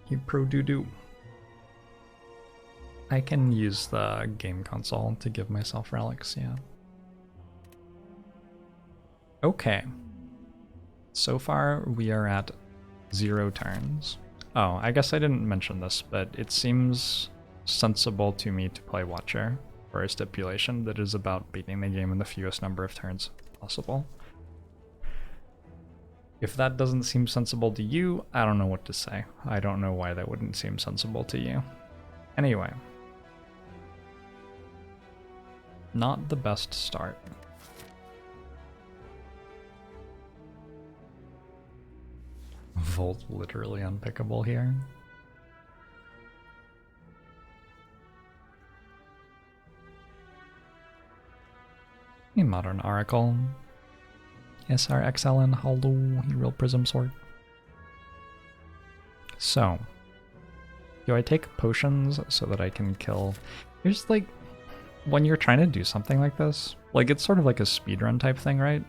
You pro doo-doo. I can use the game console to give myself relics, yeah. Okay. So far, we are at 0 turns. Oh, I guess I didn't mention this, but it seems sensible to me to play Watcher for a stipulation that is about beating the game in the fewest number of turns possible. If that doesn't seem sensible to you, I don't know what to say. I don't know why that wouldn't seem sensible to you. Anyway. Not the best start. Volt literally unpickable here. A modern Oracle. SRXLN, hello, real Prism Sword. So, do I take potions so that I can kill? There's like, when you're trying to do something like this, like it's sort of like a speedrun type thing, right?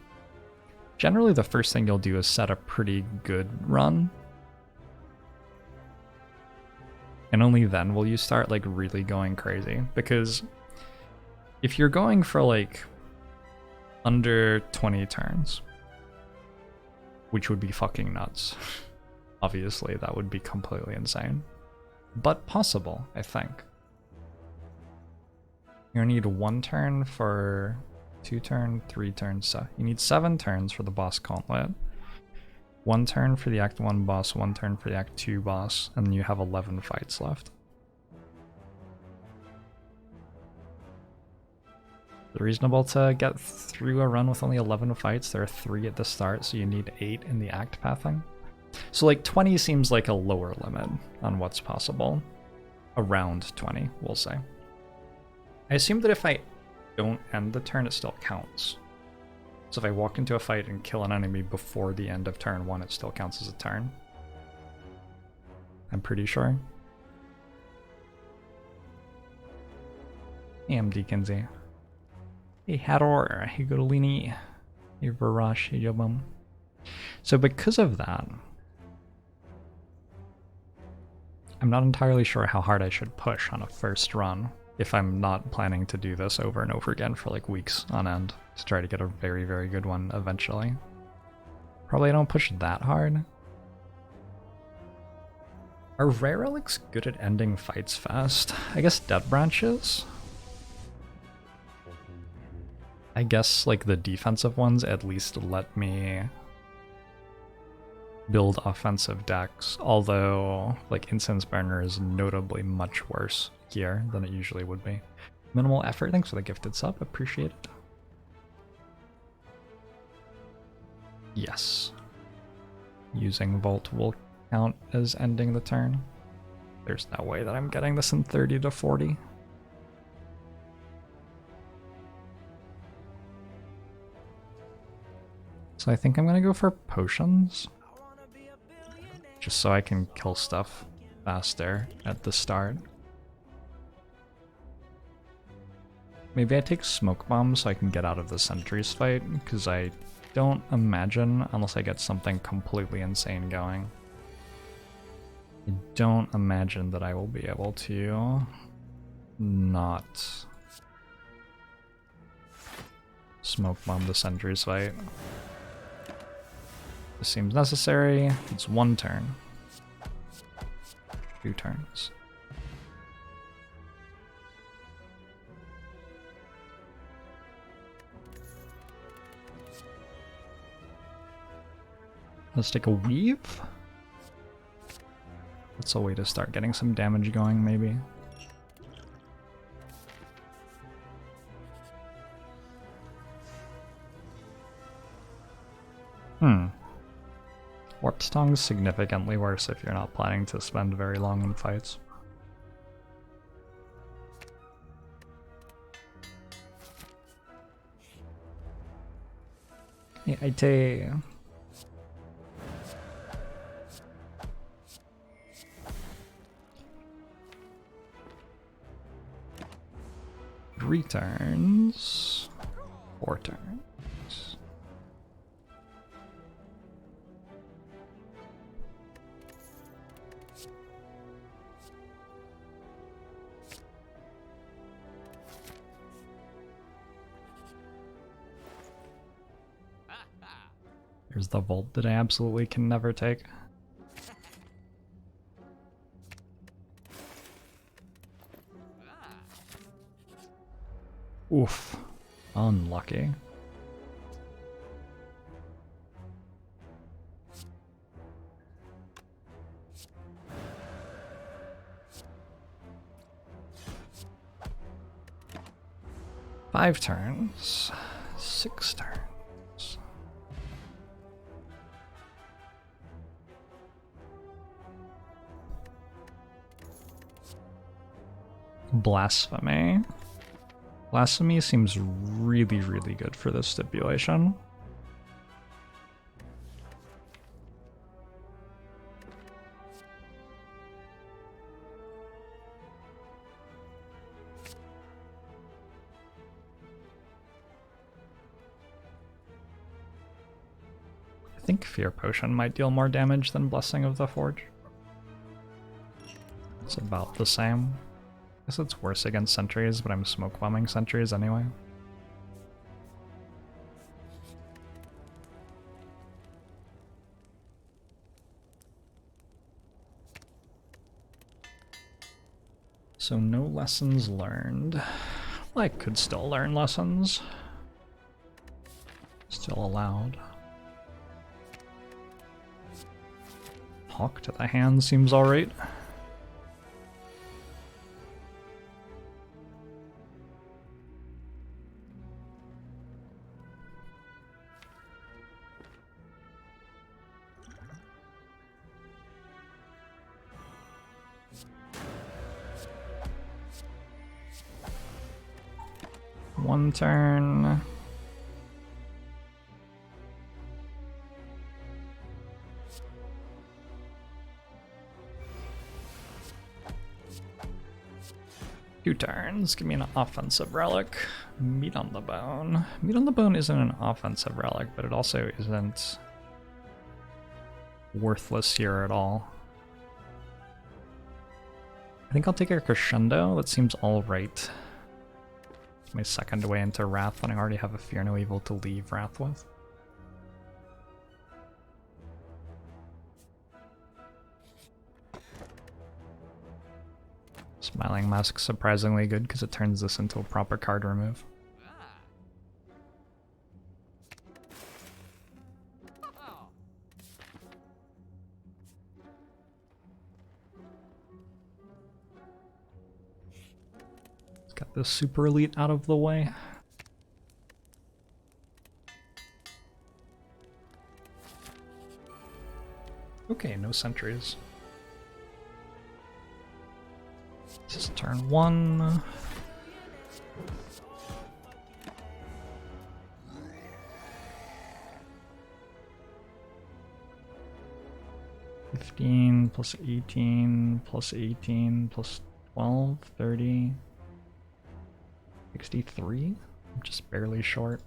Generally the first thing you'll do is set a pretty good run. And only then will you start like really going crazy. Because if you're going for like under 20 turns, which would be fucking nuts. Obviously, that would be completely insane. But possible, I think. You're gonna need 1 turn for 2 turn, 3 turns. So you need 7 turns for the boss gauntlet. 1 turn for the Act 1 boss, 1 turn for the Act 2 boss, and then you have 11 fights left. Is it reasonable to get through a run with only 11 fights? There are 3 at the start, so you need 8 in the act pathing. So like 20 seems like a lower limit on what's possible. Around 20, we'll say. I assume that if I don't end the turn, it still counts. So if I walk into a fight and kill an enemy before the end of turn 1, it still counts as a turn. I'm pretty sure. Hey, I'm Deaconzy. Hey Hador, hey Godolini, hey Varash, hey Yobum. So because of that, I'm not entirely sure how hard I should push on a first run if I'm not planning to do this over and over again for like weeks on end to try to get a very, very good one eventually. Probably don't push that hard. Are rare relics good at ending fights fast? I guess Dead Branches? I guess like the defensive ones at least let me build offensive decks, although like Incense Burner is notably much worse here than it usually would be. Minimal effort, thanks for the gifted sub, appreciate it. Yes. Using Volt will count as ending the turn. There's no way that I'm getting this in 30 to 40. So I think I'm gonna go for potions. Just so I can kill stuff faster at the start. Maybe I take smoke bombs so I can get out of the sentries fight, because I don't imagine, unless I get something completely insane going, I don't imagine that I will be able to not smoke bomb the sentries fight. This seems necessary. It's 1 turn. 2 turns. Let's take a weave. That's a way to start getting some damage going, maybe. Warp Tongue's significantly worse if you're not planning to spend very long in fights. Yeah, I take... Returns. 4 turns. Here's the Volt that I absolutely can never take. Oof. Unlucky. Five turns. 6 turns. Blasphemy. Blasphemy seems really, really good for this stipulation. I think Fear Potion might deal more damage than Blessing of the Forge. It's about the same. I guess it's worse against sentries, but I'm smoke bombing sentries anyway. So no lessons learned. I could still learn lessons. Still allowed. Hawk to the hand seems alright. One turn. Two turns. Give me an offensive relic. Meat on the Bone. Meat on the Bone isn't an offensive relic, but it also isn't worthless here at all. I think I'll take a Crescendo. That seems alright. My second way into Wrath when I already have a Fear No Evil to leave Wrath with. Smiling Mask surprisingly good because it turns this into a proper card remove. Got this Super Elite out of the way. Okay, no sentries. This is turn 1. $15 plus 18 plus 18 plus 12, 30. 63? I'm just barely short.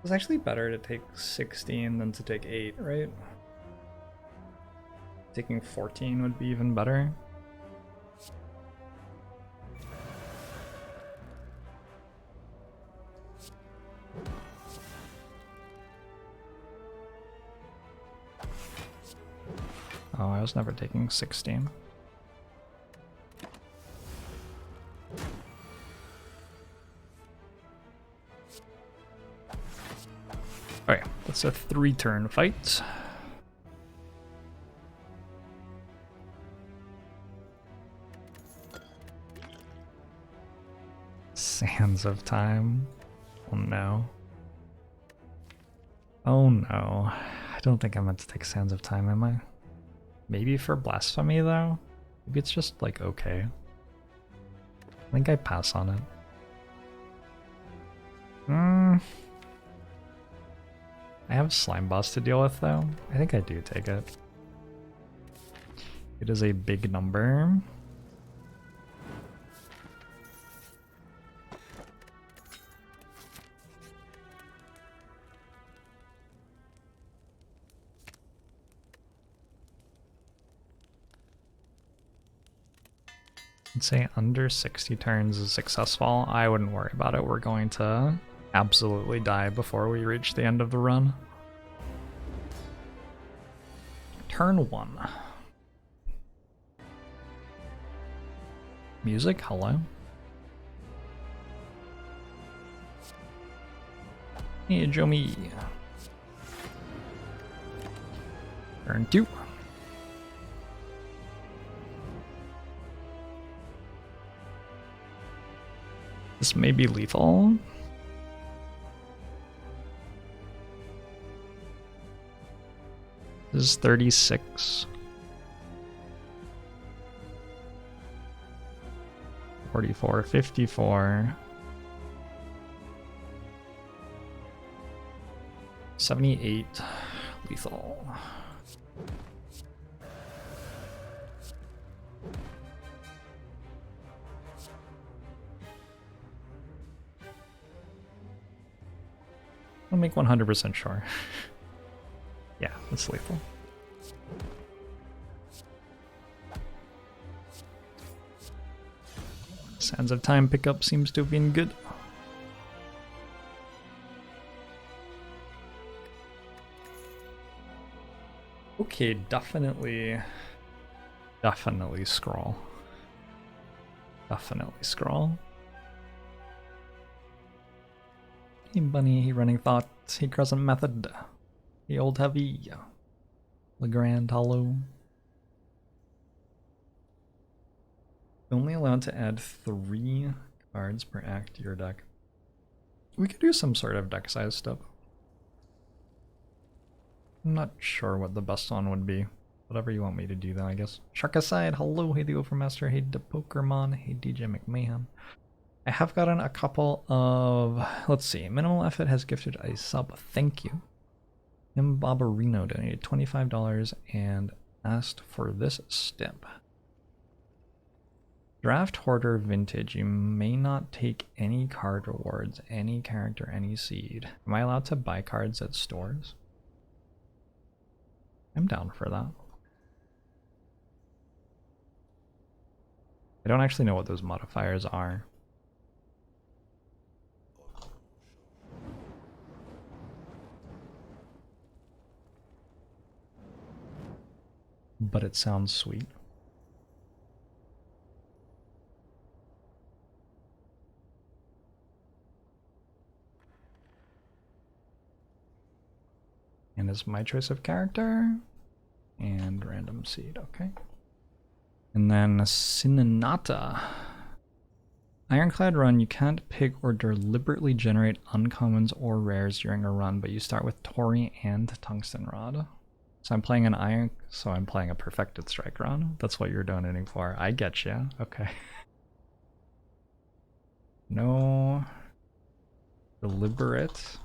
It's actually better to take 16 than to take 8, right? Taking 14 would be even better. Oh, I was never taking 16. Okay, that's a 3-turn fight. Sands of Time. Oh no. Oh no. I don't think I meant to take Sands of Time, am I? Maybe for Blasphemy though? Maybe it's just like okay. I think I pass on it. I have Slime Boss to deal with though. I think I do take it. It is a big number. I'd say under 60 turns is successful. I wouldn't worry about it. We're going to absolutely die before we reach the end of the run. Turn 1. Music, hello. Hey, Jomi. Turn 2. This may be lethal. This is 36. 44, 54. 78. Lethal. I'll make 100% sure. Yeah, it's lethal. Sands of Time pickup seems to have been good. Okay, definitely scroll. Definitely scroll. Hey Bunny, hey Running Thoughts, hey Crescent Method, hey Old Heavy, Legrand Hollow. Only allowed to add 3 cards per act to your deck. We could do some sort of deck size stuff. I'm not sure what the best one would be. Whatever you want me to do though, I guess. Shark Aside, hello, hey the Overmaster, hey the Pokermon, hey DJ McMahon. I have gotten a couple of, let's see, Minimal Effort has gifted a sub, thank you. M. Barbarino donated $25 and asked for this step. Draft Hoarder Vintage, you may not take any card rewards, any character, any seed. Am I allowed to buy cards at stores? I'm down for that. I don't actually know what those modifiers are. But it sounds sweet. And is my choice of character and random seed, okay. And then Sinanata. Ironclad run, you can't pick or deliberately generate uncommons or rares during a run, but you start with Tori and Tungsten Rod. So I'm playing I'm playing a Perfected Strike run. That's what you're donating for. I get you. Okay. No deliberate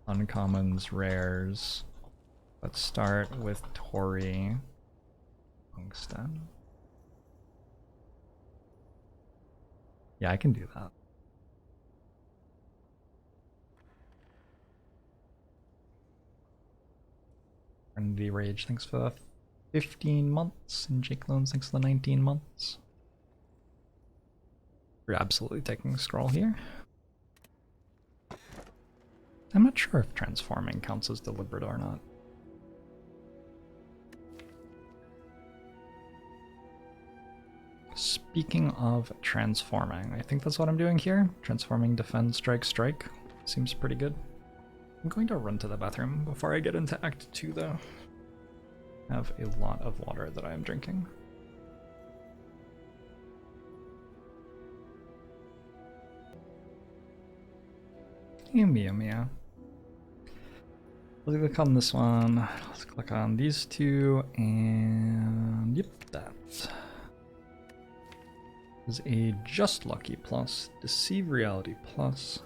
uncommons, rares. Let's start with Tori. Tungsten. Yeah, I can do that. And the Rage, thanks for the 15 months. And Jake Loans, thanks for the 19 months. We're absolutely taking a scroll here. I'm not sure if transforming counts as deliberate or not. Speaking of transforming, I think that's what I'm doing here. Transforming, defend, strike, strike. Seems pretty good. I'm going to run to the bathroom before I get into Act 2 though. I have a lot of water that I am drinking. Hey, Mia Mia. Let's click on this one. Let's click on these two, and yep, that is a Just Lucky plus, Deceive Reality plus,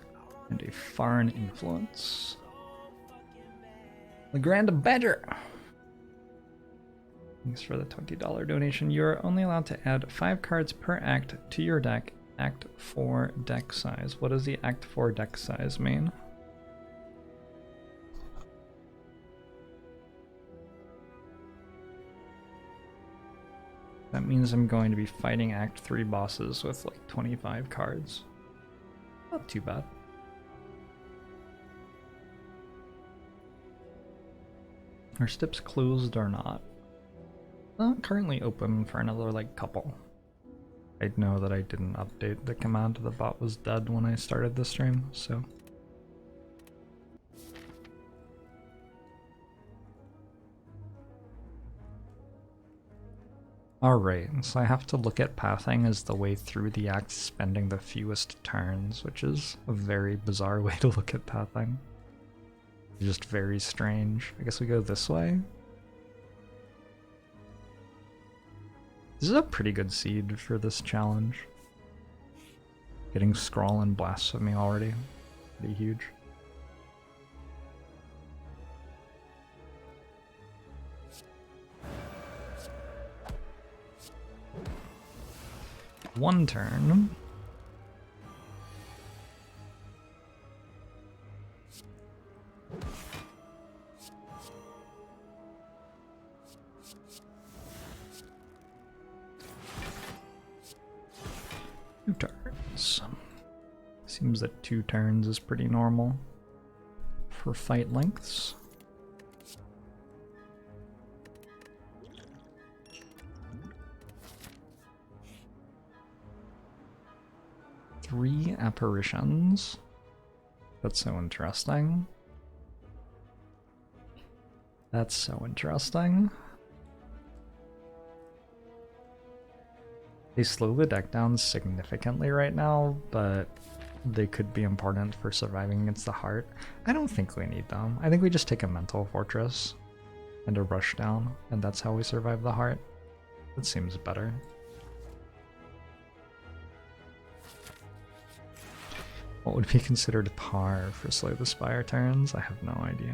and a Foreign Influence. The Grand Badger! Thanks for the $20 donation. You're only allowed to add 5 cards per act to your deck. Act 4 deck size. What does the Act 4 deck size mean? That means I'm going to be fighting Act 3 bosses with like 25 cards. Not too bad. Are steps closed or not? Currently open for another like couple. I know that I didn't update the command the bot was dead when I started the stream, so. Alright, so I have to look at pathing as the way through the act spending the fewest turns, which is a very bizarre way to look at pathing. Just very strange. I guess we go this way? This is a pretty good seed for this challenge. Getting Scrawl and Blasphemy already. Pretty huge. One turn. Two turns. Seems that 2 turns is pretty normal for fight lengths. Three apparitions. That's so interesting. That's so interesting. They slow the deck down significantly right now, but they could be important for surviving against the heart. I don't think we need them. I think we just take a mental fortress and a rush down, and that's how we survive the heart. That seems better. What would be considered par for Slay the Spire turns? I have no idea.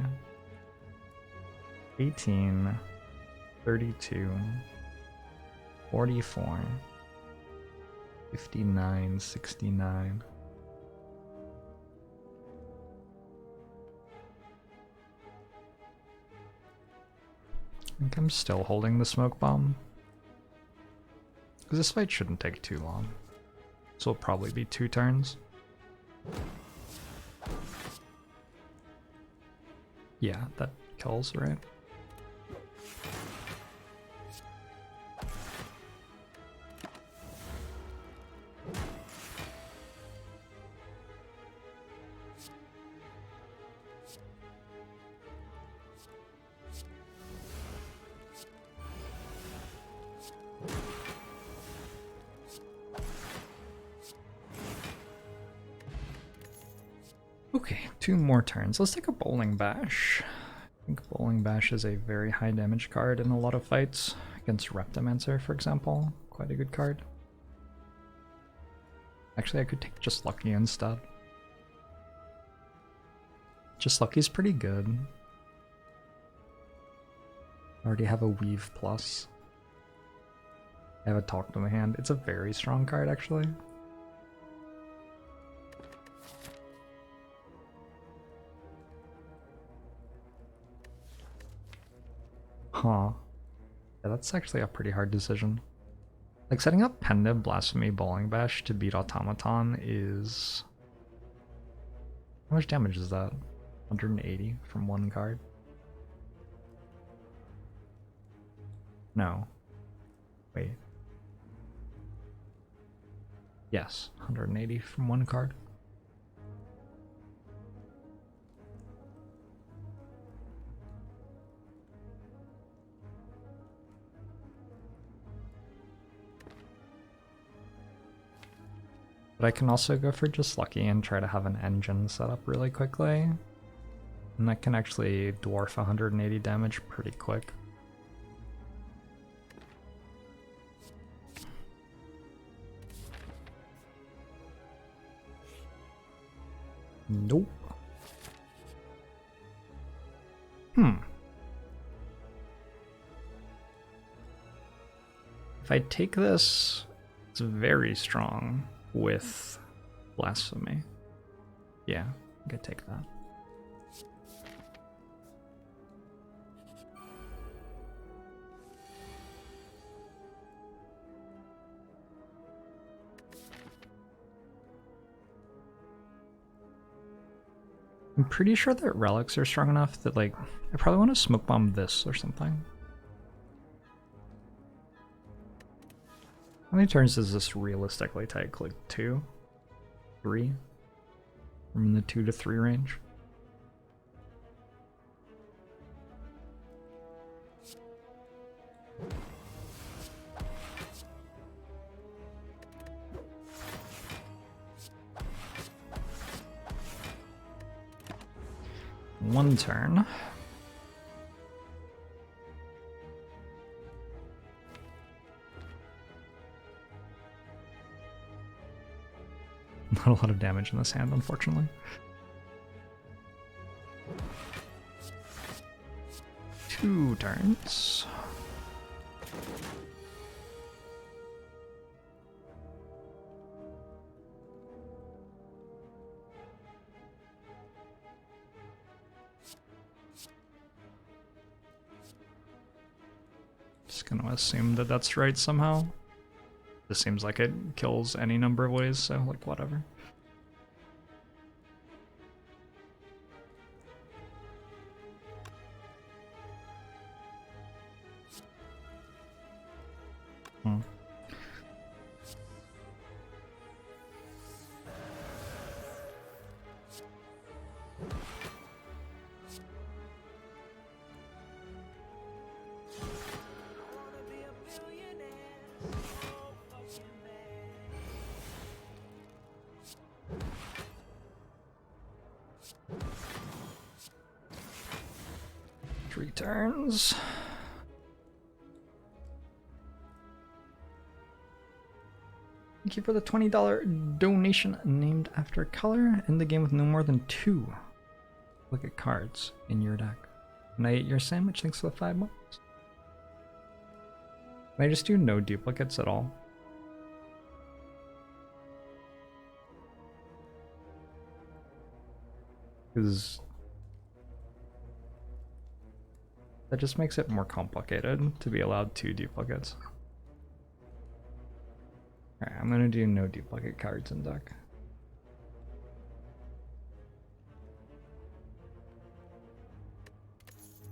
18, 32, 44, 59, 69. I think I'm still holding the smoke bomb. Because this fight shouldn't take too long. This will probably be 2 turns. Yeah, that kills, right? Okay, 2 more turns. Let's take a Bowling Bash. I think Bowling Bash is a very high damage card in a lot of fights. Against Reptomancer, for example. Quite a good card. Actually, I could take Just Lucky instead. Just Lucky's pretty good. I already have a Weave Plus. I have a Talk to the Hand. It's a very strong card, actually. Huh. Yeah, that's actually a pretty hard decision. Like, setting up Pendant, Blasphemy, Bowling Bash to beat Automaton is... How much damage is that? 180 from 1 card? No. Wait. Yes, 180 from 1 card. But I can also go for Just Lucky and try to have an engine set up really quickly. And that can actually dwarf 180 damage pretty quick. Nope. If I take this, it's very strong with Blasphemy. Yeah, I could take that. I'm pretty sure that relics are strong enough that, like, I probably want to smoke bomb this or something. How many turns does this realistically take? Like 2? 3? I'm in the 2 to 3 range. One turn. Not a lot of damage in this hand, unfortunately. Two turns. Just gonna assume that that's right somehow. This seems like it kills any number of ways, so like whatever. Hmm. Three turns. Thank you for the $20 donation named after color in the game with no more than 2. Look at cards in your deck. And I ate your sandwich, thanks for the $5. Can I just do no duplicates at all? Because that just makes it more complicated to be allowed 2 duplicates. Alright, I'm gonna do no duplicate cards in deck.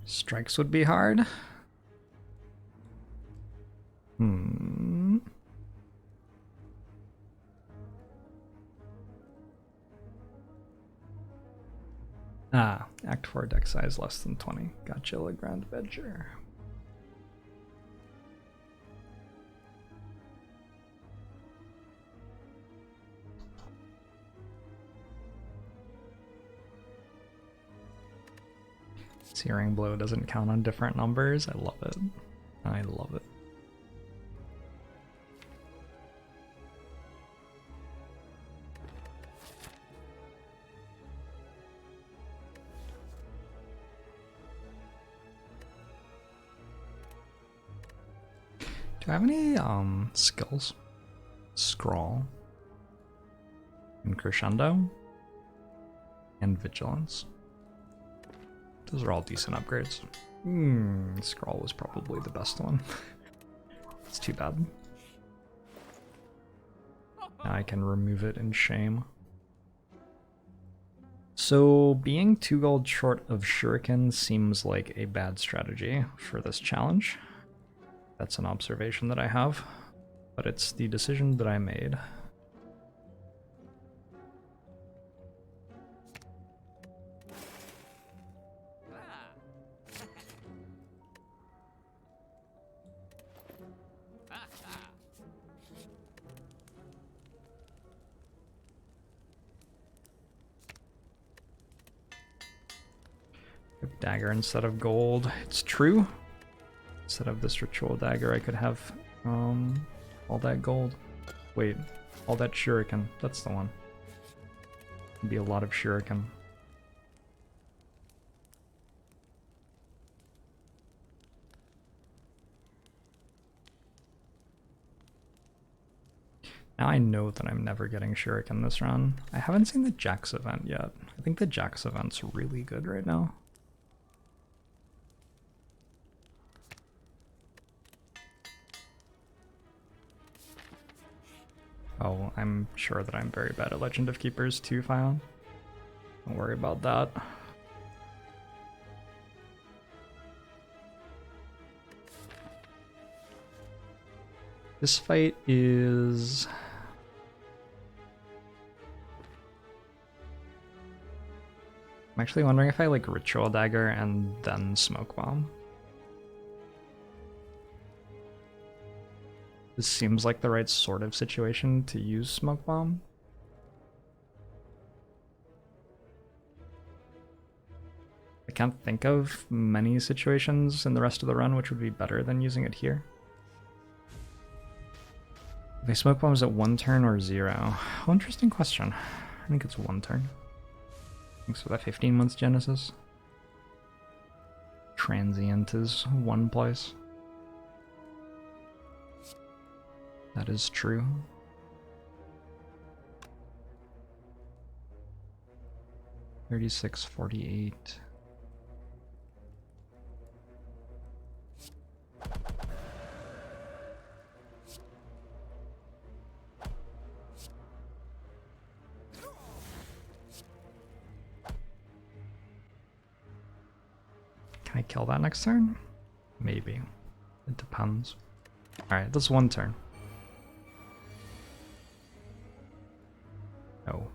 Strikes would be hard. Ah, Act 4 deck size less than 20. Gotcha, Legrand Badger. Searing Blow doesn't count on different numbers. I love it. I love it. Do I have any skills? Scrawl and Crescendo and Vigilance. Those are all decent upgrades. Scrawl was probably the best one. It's too bad. Now I can remove it in shame. So being 2 gold short of Shuriken seems like a bad strategy for this challenge. That's an observation that I have, but it's the decision that I made. Dagger instead of gold. It's true. Instead of this ritual dagger, I could have all that gold. Wait, all that shuriken. That's the one. It'd be a lot of shuriken. Now I know that I'm never getting shuriken this run. I haven't seen the Jax event yet. I think the Jax event's really good right now. Oh, I'm sure that I'm very bad at Legend of Keepers too, Fion. Don't worry about that. This fight is... I'm actually wondering if I like Ritual Dagger and then Smoke Bomb. This seems like the right sort of situation to use Smoke Bomb. I can't think of many situations in the rest of the run which would be better than using it here. If I Smoke Bomb, is it 1 turn or 0? Oh, interesting question. I think it's 1 turn. Thanks for that 15 months Genesis. Transient is 1 place. That is true. $36.48. Can I kill that next turn? Maybe. It depends. Alright, that's 1 turn. Oh.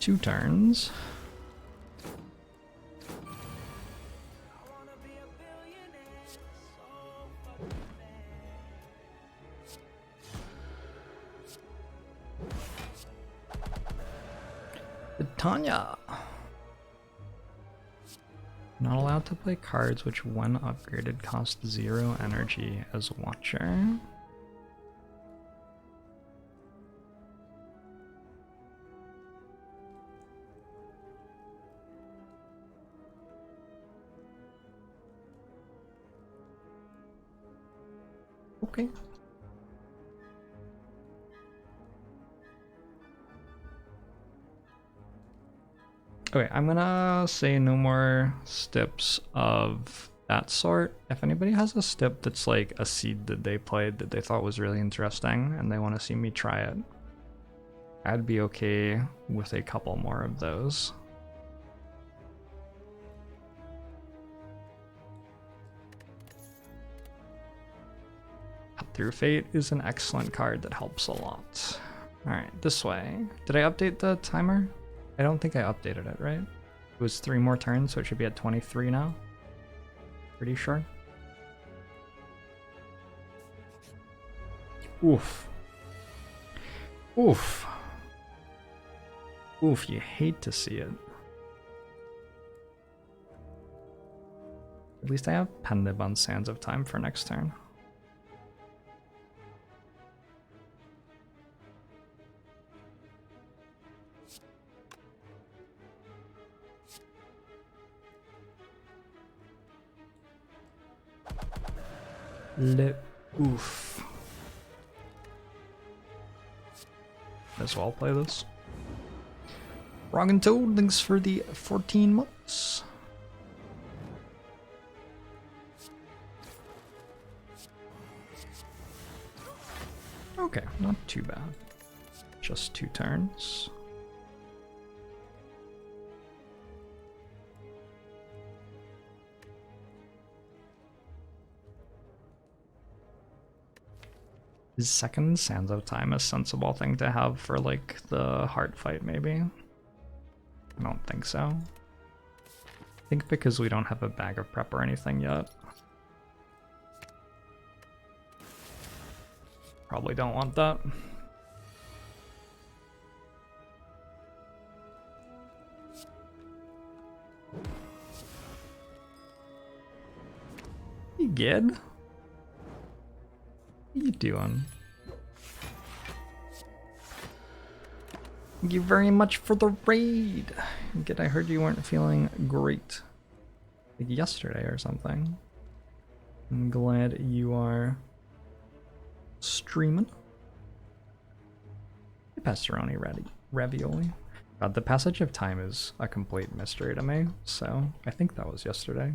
Two turns. Tanya. Not allowed to play cards which, when upgraded, cost 0 energy as Watcher. Okay. Okay, I'm gonna say no more stips of that sort. If anybody has a stip that's like a seed that they played that they thought was really interesting and they want to see me try it, I'd be okay with a couple more of those. Cut Through Fate is an excellent card that helps a lot. Alright, this way. Did I update the timer? I don't think I updated it, right? It was 3 more turns, so it should be at 23 now. Pretty sure. Oof. Oof. Oof, you hate to see it. At least I have Pendib on Sands of Time for next turn. Oof. As well play this. Rog and Toad, thanks for the 14 months. Okay, not too bad. Just 2 turns. Is second Sands of Time a sensible thing to have for like the heart fight maybe? I don't think so. I think because we don't have a bag of prep or anything yet. Probably don't want that. You good? What are you doing? Thank you very much for the raid. Good, I heard you weren't feeling great like yesterday or something. I'm glad you are streaming. Hey, Pastoroni, ravioli. The passage of time is a complete mystery to me, so I think that was yesterday.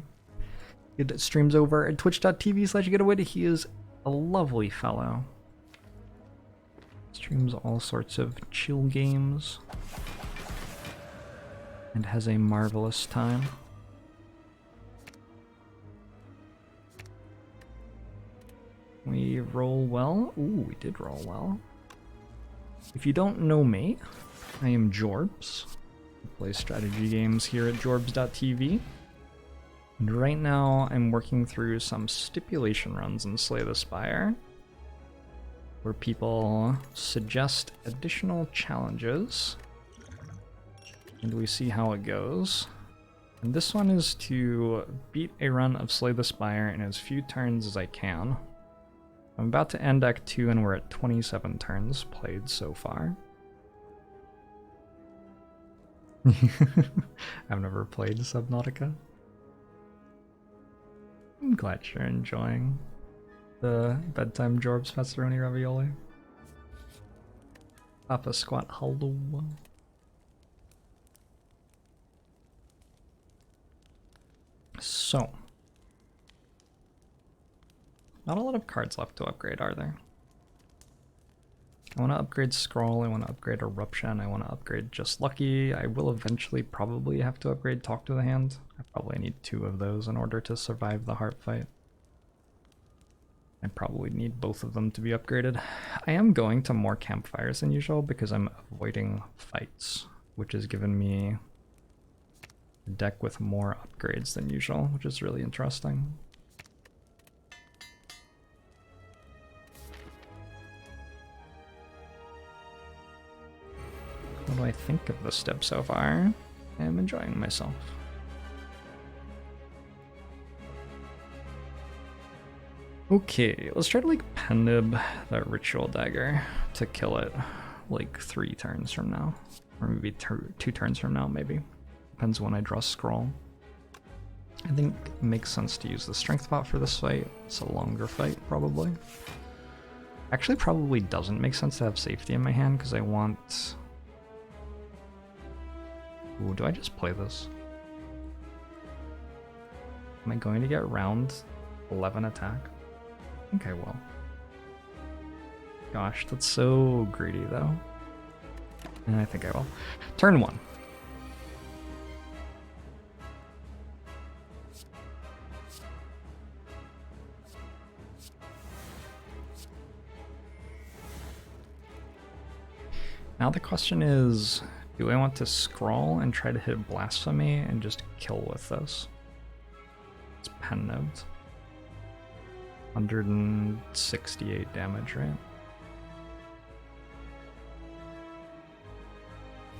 It streams over at twitch.tv/getaway. He is a lovely fellow. Streams all sorts of chill games and has a marvelous time. We roll well. Ooh, we did roll well. If you don't know me, I am Jorbs. I play strategy games here at Jorbs.tv. And right now I'm working through some stipulation runs in Slay the Spire, where people suggest additional challenges, and we see how it goes. And this one is to beat a run of Slay the Spire in as few turns as I can. I'm about to end Act 2 and we're at 27 turns played so far. I've never played Subnautica. I'm glad you're enjoying the bedtime Jorbs Pepperoni Ravioli. Papa Squat, hello. So, not a lot of cards left to upgrade, are there? I want to upgrade Scroll, I want to upgrade Eruption, I want to upgrade Just Lucky. I will eventually probably have to upgrade Talk to the Hand. I probably need 2 of those in order to survive the heart fight. I probably need both of them to be upgraded. I am going to more campfires than usual because I'm avoiding fights, which has given me a deck with more upgrades than usual, which is really interesting. What do I think of the step so far? I am enjoying myself. Okay, let's try to like pen-nib that ritual dagger to kill it like 3 turns from now. Or maybe 2 turns from now, maybe. Depends when I draw Scroll. I think it makes sense to use the strength pot for this fight. It's a longer fight, probably. Actually, probably doesn't make sense to have safety in my hand because I want... Ooh, do I just play this? Am I going to get round 11 attack? I think I will. Gosh, that's so greedy though. And I think I will. Turn 1. Now the question is, do I want to scroll and try to hit Blasphemy and just kill with this? It's pen-nibbed. 168 damage, right?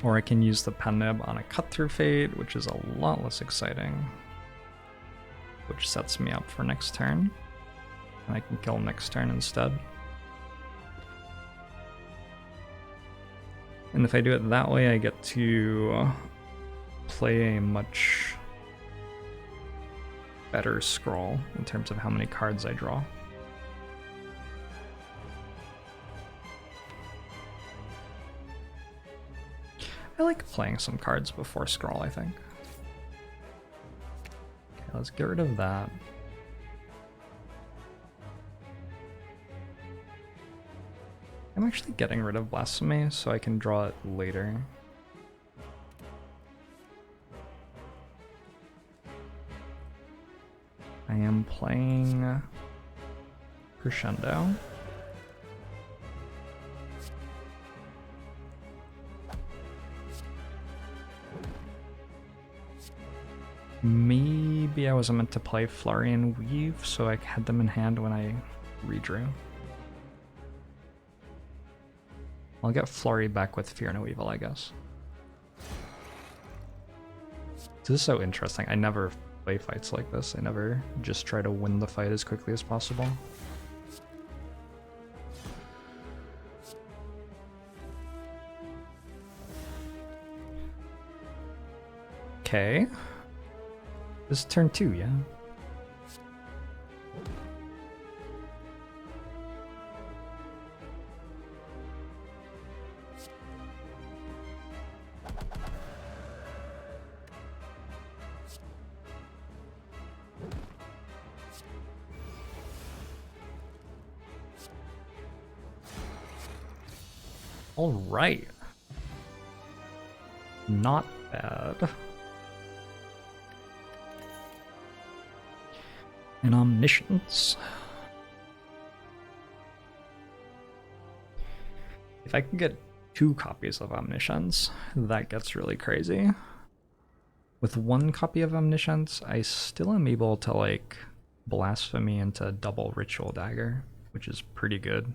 Or I can use the pen-nib on a cut-through fade, which is a lot less exciting. Which sets me up for next turn. And I can kill next turn instead. And if I do it that way, I get to play a much better scroll in terms of how many cards I draw. I like playing some cards before scroll, I think. Okay, let's get rid of that. I'm actually getting rid of Blasphemy so I can draw it later. I am playing Crescendo. Maybe I wasn't meant to play Flurry and Weave, so I had them in hand when I redrew. I'll get Flurry back with Fear No Evil, I guess. This is so interesting. I never play fights like this. I never just try to win the fight as quickly as possible. Okay. This is turn 2, yeah? Alright. Not bad. And Omniscience. If I can get 2 copies of Omniscience, that gets really crazy. With 1 copy of Omniscience, I still am able to, like, Blasphemy into double Ritual Dagger, which is pretty good.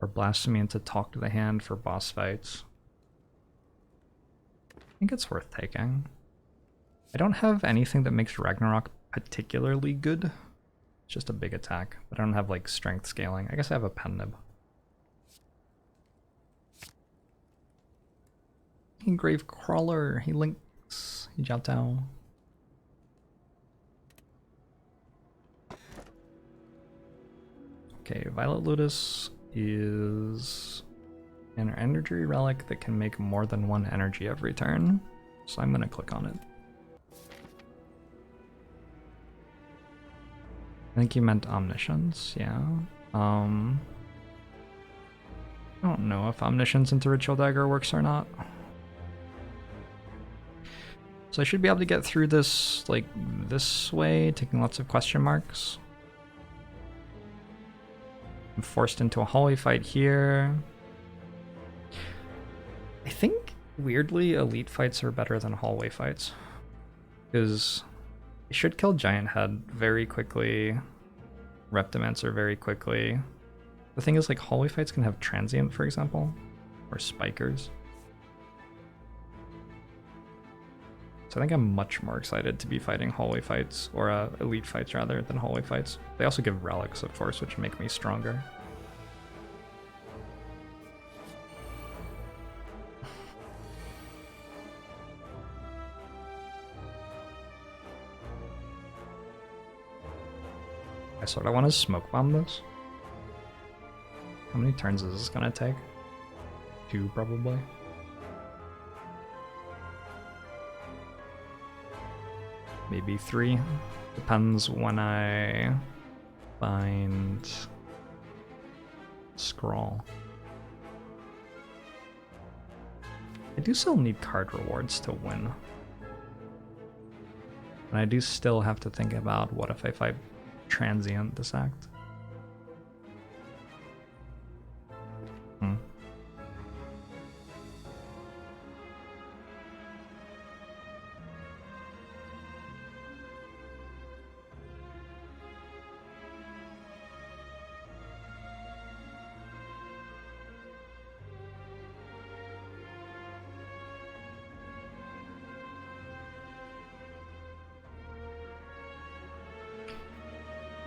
Or Blasphemy into Talk to the Hand for boss fights. I think it's worth taking. I don't have anything that makes Ragnarok particularly good. It's just a big attack, but I don't have, like, strength scaling. I guess I have a pen nib. He Grave Crawler, he Links, he Jiao Tao. Okay, Violet Lotus is an energy relic that can make more than 1 energy every turn, so I'm gonna click on it. I think you meant Omniscience, yeah. I don't know if Omniscience into Ritual Dagger works or not. So I should be able to get through this, like, this way, taking lots of question marks. I'm forced into a hallway fight here. I think, weirdly, elite fights are better than hallway fights. Because you should kill Giant Head very quickly, Reptimancer very quickly. The thing is, like, hallway fights can have Transient, for example, or Spikers. So I think I'm much more excited to be fighting hallway fights, or elite fights rather, than hallway fights. They also give relics, of course, which make me stronger. I sort of want to smoke bomb this. How many turns is this gonna take? 2, probably. Maybe 3. Depends when I find Scrawl. I do still need card rewards to win. And I do still have to think about what if I fight Transient this act.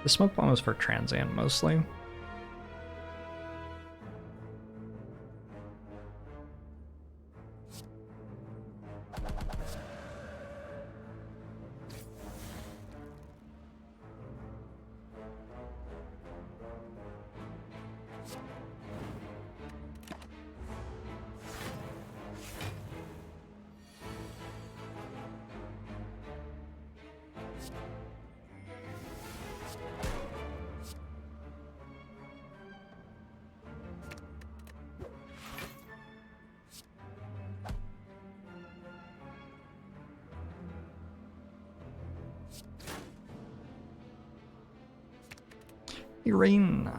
The smoke bomb is for Transient mostly. Rain.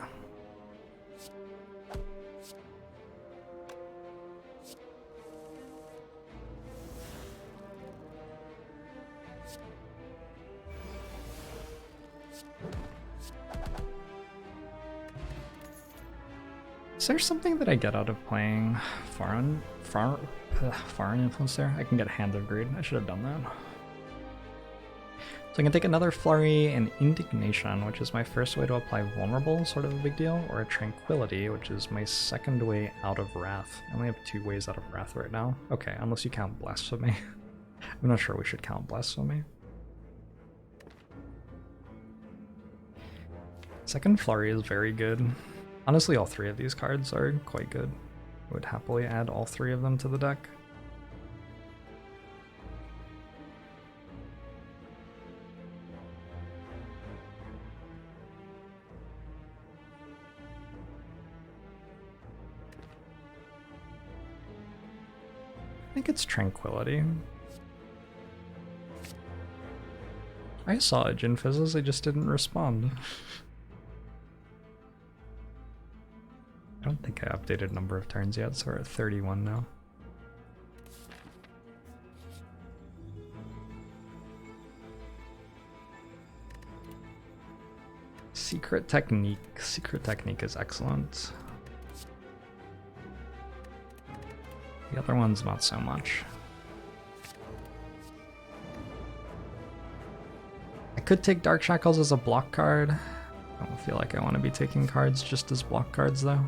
Is there something that I get out of playing Foreign Influence there? I can get Hand of Greed. I should have done that. So I can take another Flurry and Indignation, which is my first way to apply Vulnerable, sort of a big deal, or a Tranquility, which is my second way out of Wrath. I only have 2 ways out of Wrath right now. Okay, unless you count Blasphemy. I'm not sure we should count Blasphemy. Second Flurry is very good. Honestly, all 3 of these cards are quite good. I would happily add all 3 of them to the deck. think it's Tranquility. I saw a Jin Fizzes, I just didn't respond. I don't think I updated number of turns yet, so we're at 31 now. Secret Technique. Secret Technique is excellent. The other one's not so much. I could take Dark Shackles as a block card. I don't feel like I want to be taking cards just as block cards though.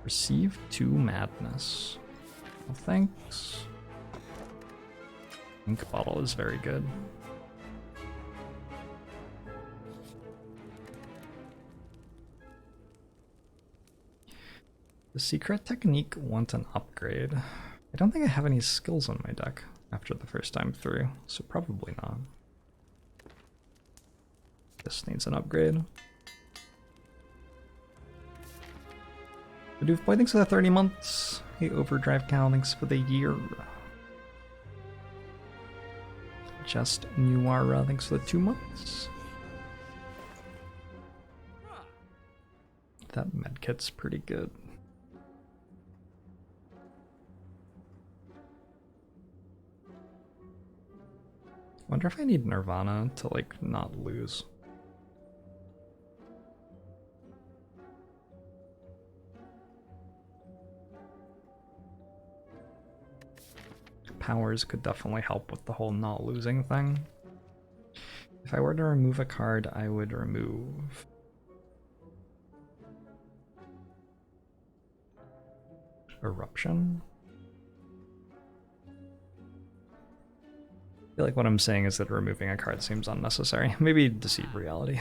Receive 2 Madness. Well, thanks. Ink Bottle is very good. The Secret Technique want an upgrade. I don't think I have any skills on my deck after the first time through, so probably not. This needs an upgrade. Bidoof Boy, thanks for the 30 months. Hey, Overdrive Cow, thanks for the year. Just Nuara, thanks for the 2 months. That medkit's pretty good. Wonder if I need Nirvana to, like, not lose. Powers could definitely help with the whole not losing thing. If I were to remove a card, I would remove Eruption. I feel like what I'm saying is that removing a card seems unnecessary. Maybe Deceive Reality.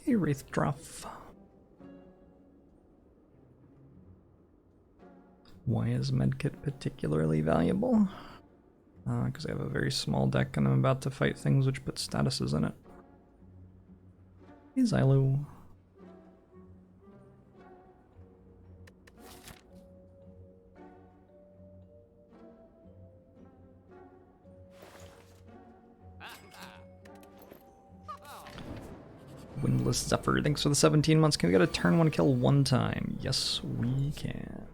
Hey, Wraith Druff. Why is Medkit particularly valuable? Because I have a very small deck and I'm about to fight things which put statuses in it. Hey, Xylo. Windless Zephyr, thanks for the 17 months. Can we get a turn 1 kill 1 time? Yes, we can.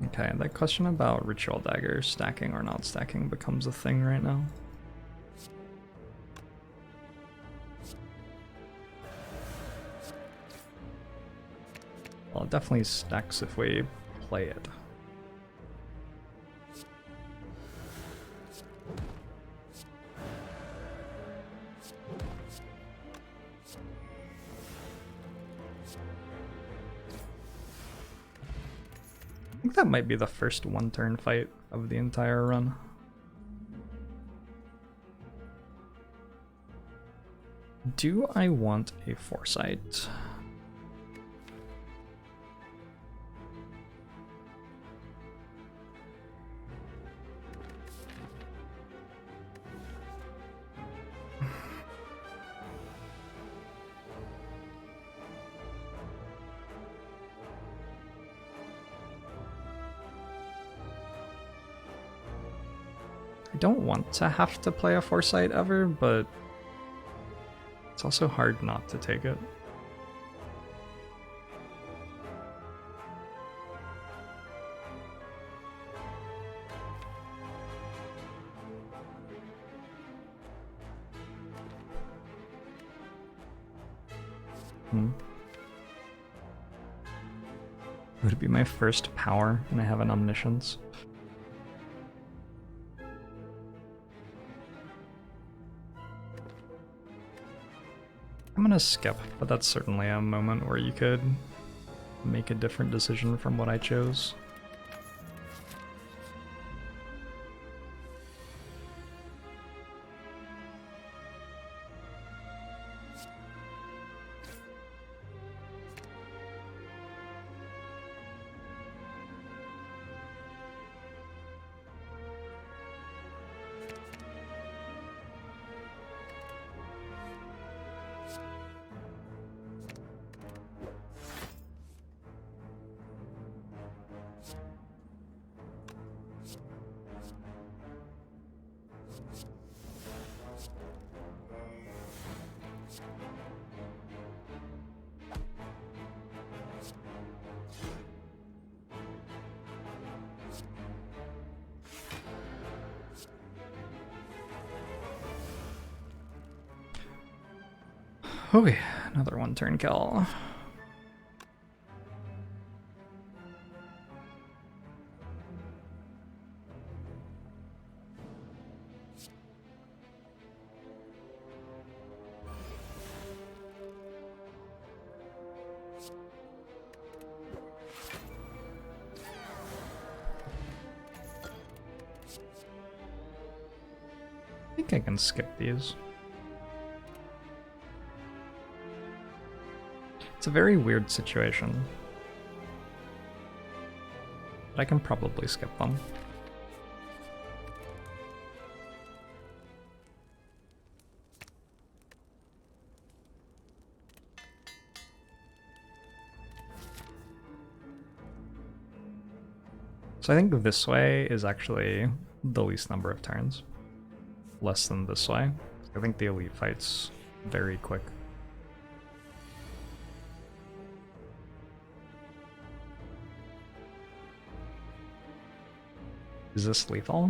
Okay, that question about Ritual Dagger stacking or not stacking becomes a thing right now. Well, it definitely stacks if we play it. I think that might be the first 1-turn fight of the entire run. Do I want a Foresight? I don't want to have to play a Foresight ever, but it's also hard not to take it. Would it be my first power and I have an Omniscience? I'm gonna skip, but that's certainly a moment where you could make a different decision from what I chose. Okay, another one turn kill. I think I can skip these. It's a very weird situation. But I can probably skip them. So I think this way is actually the least number of turns. Less than this way. I think the elite fight's very quick. Is this lethal?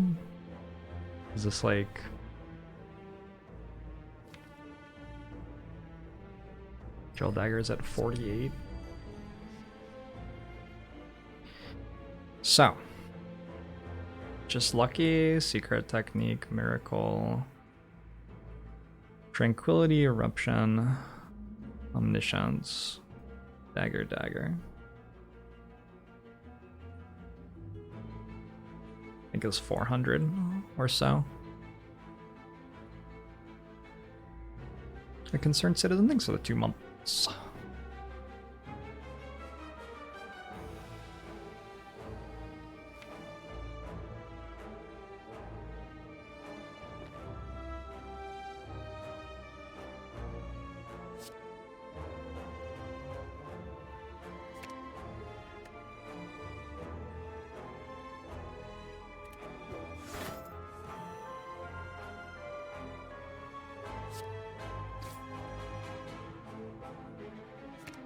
Is this like... Drill Dagger's at 48? So, just lucky, secret technique, miracle, tranquility, eruption, omniscience, dagger. I think it's 400 or so. A concerned citizen thinks of the 2 months.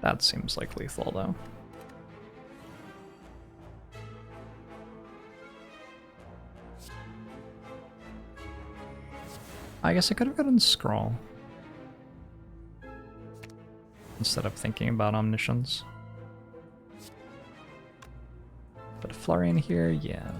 That seems like lethal, though. I guess I could have gotten Scroll instead of thinking about Omniscience. But a Flurry in here, yeah.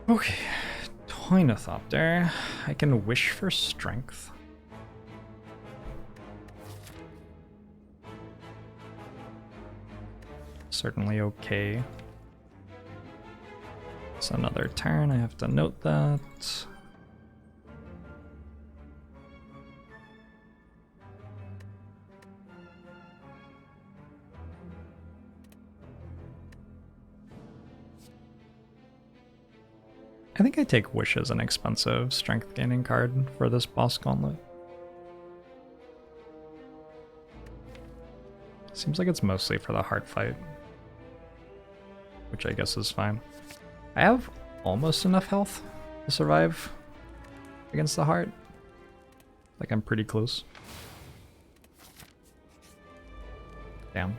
Okay, Toinethopter. I can wish for strength. Certainly okay. It's another turn, I have to note that. I think I take Wish as an expensive strength gaining card for this boss gauntlet. Seems like it's mostly for the heart fight, which I guess is fine. I have almost enough health to survive against the heart. Like I'm pretty close. Damn.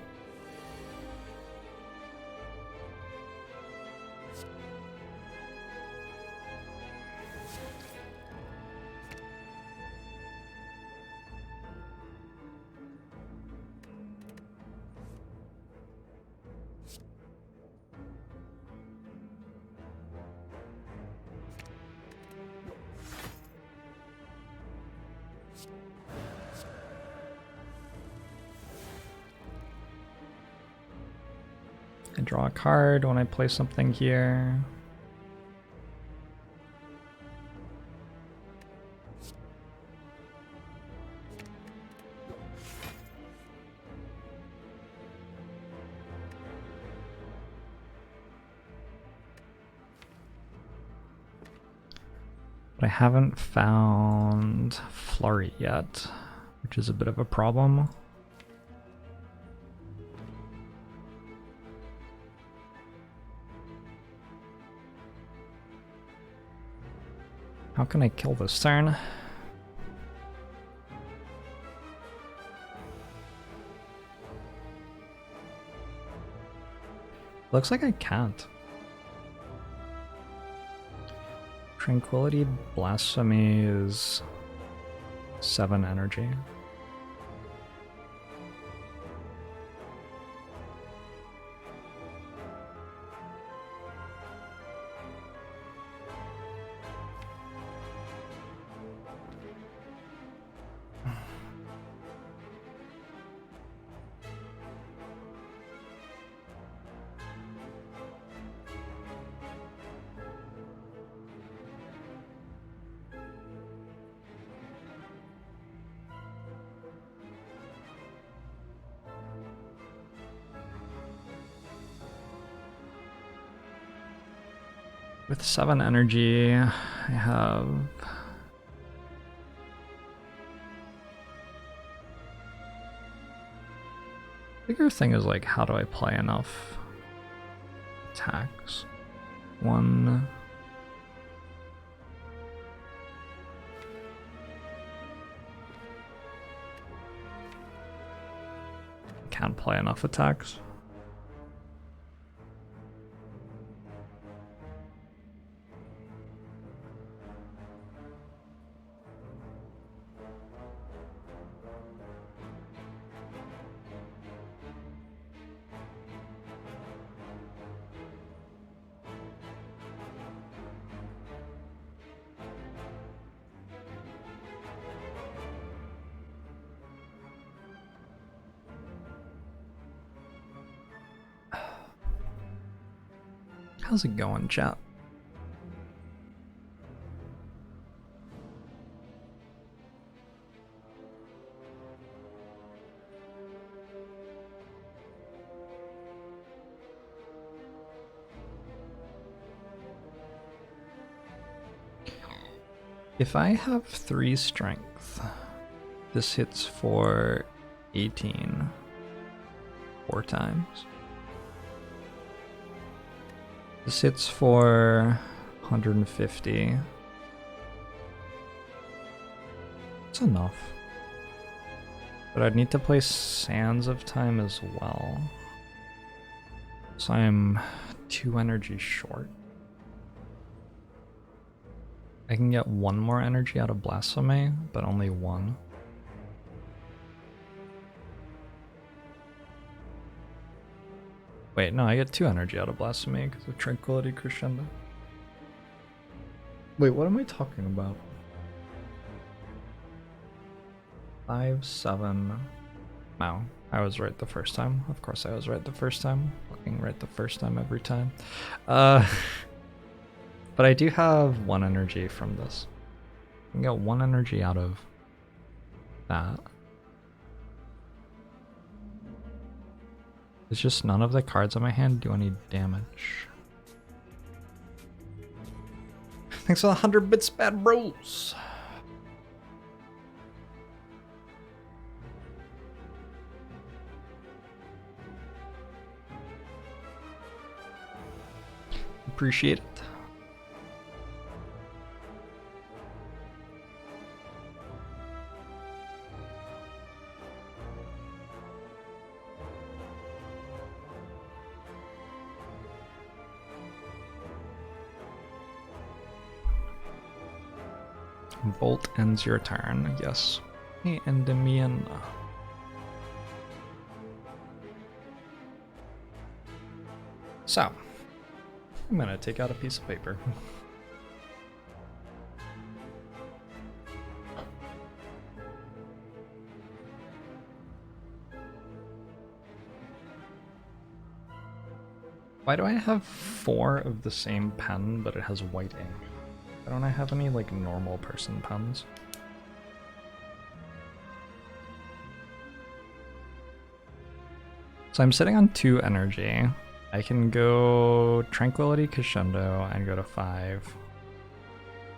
I draw a card when I play something here. But I haven't found Flurry yet, which is a bit of a problem. How can I kill this turn? Looks like I can't. Tranquility Blasphemy is 7 energy. With 7 energy, I have... Bigger thing is like, how do I play enough attacks? 1... Can't play enough attacks. How's it going, chat? If I have 3 strength, this hits for 18 4 times. This hits for 150. It's enough. But I'd need to play Sands of Time as well. So I'm 2 energy short. I can get 1 more energy out of Blasphemy, but only 1. Wait, no, I get 2 energy out of Blasphemy because of Tranquility Crescendo. Wait, what am I talking about? 5, 7. No, I was right the first time. Of course I was right the first time. Fucking right the first time every time. But I do have 1 energy from this. I can get 1 energy out of that. It's just none of the cards on my hand do any damage. Thanks for the 100 bits, bad bros. Appreciate it. Bolt ends your turn, yes. Hey, Endymion. So, I'm gonna take out a piece of paper. Why do I have 4 of the same pen, but it has white ink? Why don't I have any, like, normal person pens? So I'm sitting on 2 energy. I can go Tranquility Crescendo and go to 5.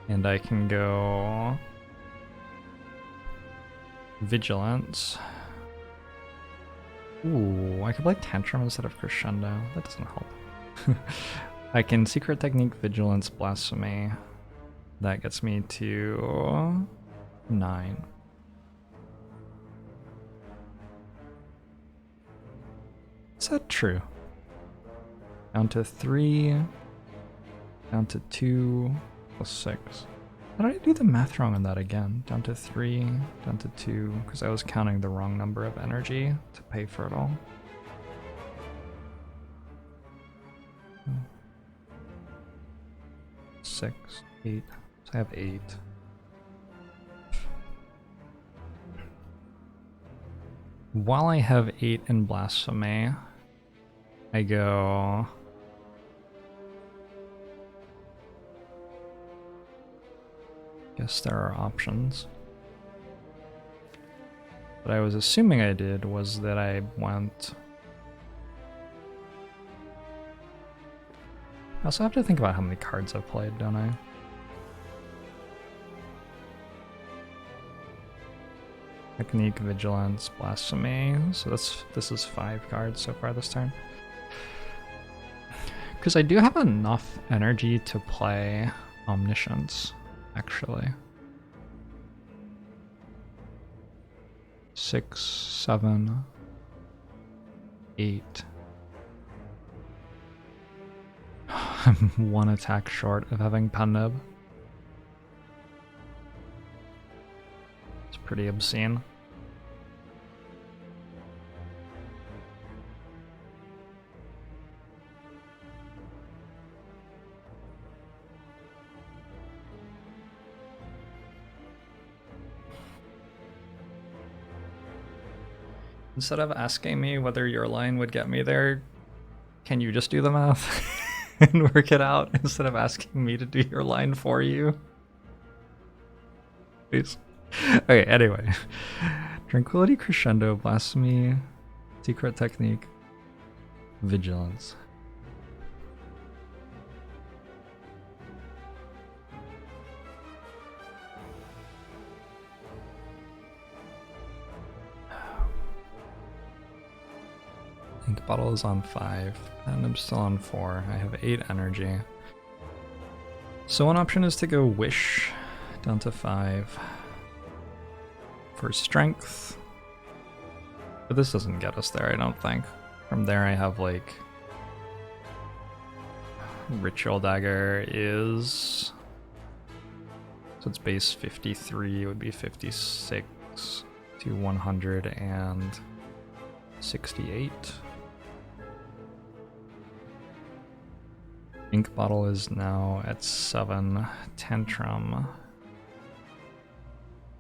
And I can go Vigilance. Ooh, I could play Tantrum instead of Crescendo. That doesn't help. I can Secret Technique, Vigilance, Blasphemy. That gets me to 9. Is that true? Down to 3, down to 2, plus 6. How did I do the math wrong on that again? Down to 3, down to 2, because I was counting the wrong number of energy to pay for it all. 6, 8, so I have 8. While I have 8 in Blasphemy, I go... Guess there are options. What I was assuming I did was that I went... I also have to think about how many cards I've played, don't I? Technique, Vigilance, Blasphemy. So this is 5 cards so far this turn. Because I do have enough energy to play Omniscience, actually. 6, 7, 8. I'm 1 attack short of having Pen-Nib. It's pretty obscene. Instead of asking me whether your line would get me there, can you just do the math and work it out instead of asking me to do your line for you? Please. Okay, anyway. Tranquility, Crescendo, Blasphemy, Secret Technique, Vigilance. Ink Bottle is on 5, and I'm still on 4. I have 8 energy. So one option is to go Wish down to 5 for Strength. But this doesn't get us there, I don't think. From there I have like... Ritual Dagger is... So it's base 53, it would be 56 to 168. Ink Bottle is now at 7. Tantrum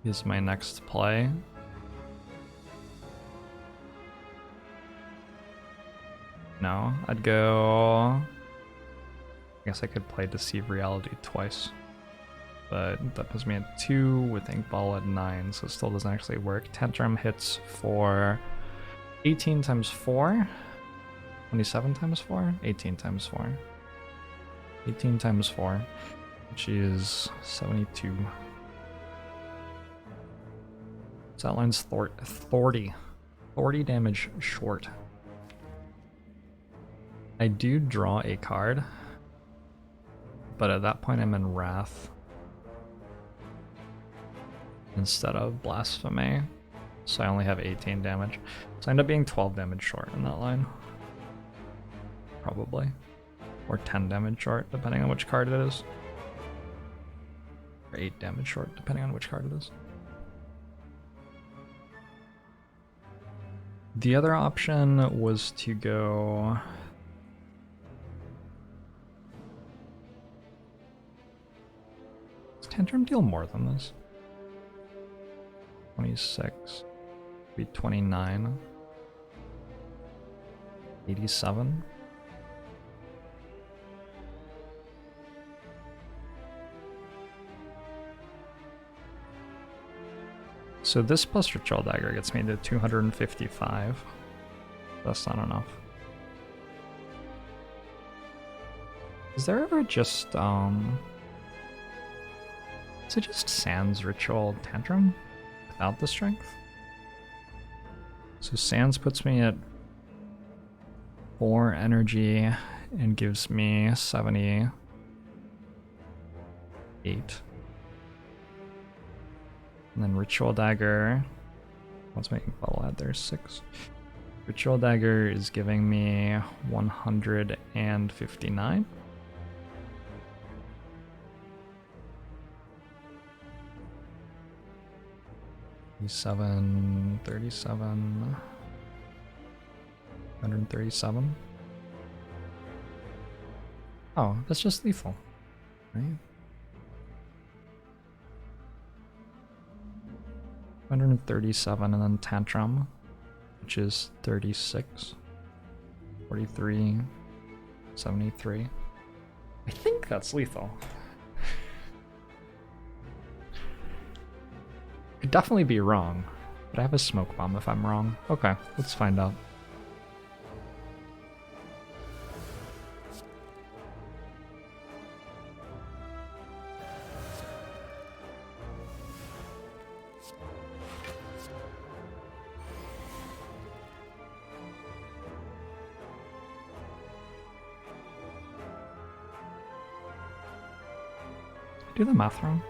is my next play. No, I'd go... I guess I could play Deceive Reality twice. But that puts me at 2 with Ink Bottle at 9, so it still doesn't actually work. Tantrum hits for 18 times 4? 27 times 4? 18 times 4. 18 times 4, which is 72. So that line's 40 damage short. I do draw a card, but at that point I'm in Wrath instead of Blasphemy, so I only have 18 damage. So I end up being 12 damage short in that line. Probably. Or 10 damage short, depending on which card it is. Or 8 damage short, depending on which card it is. The other option was to go... Does Tantrum deal more than this? 26. Be 29. 87. So this plus Ritual Dagger gets me to 255. That's not enough. Is there ever just Is it just Sans Ritual Tantrum without the strength? So Sans puts me at 4 energy and gives me 78. And then Ritual Dagger, what's making bubble add there? 6. Ritual Dagger is giving me 159. 37, 137. Oh, that's just lethal, right? 137 and then Tantrum, which is 36, 43, 73. I think that's lethal. Could definitely be wrong, but I have a smoke bomb if I'm wrong. Okay, let's find out. Do the math wrong.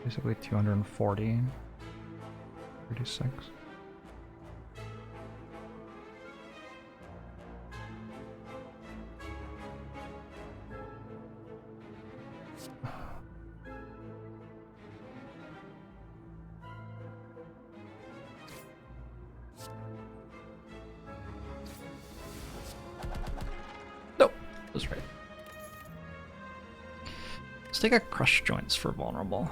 Basically 240, 36. Nope, that's right. Let's take a Crush Joints for vulnerable.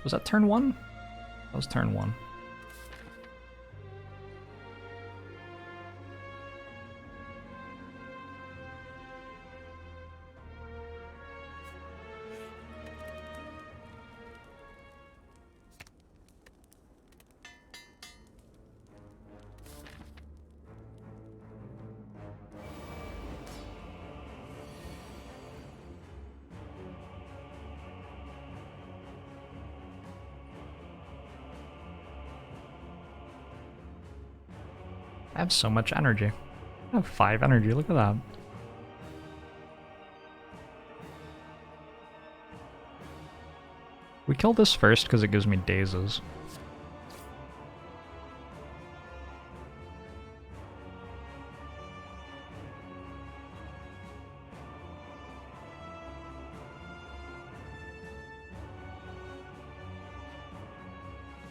Was that turn 1? That was turn 1. I have so much energy. I have 5 energy, look at that. We kill this first because it gives me dazes.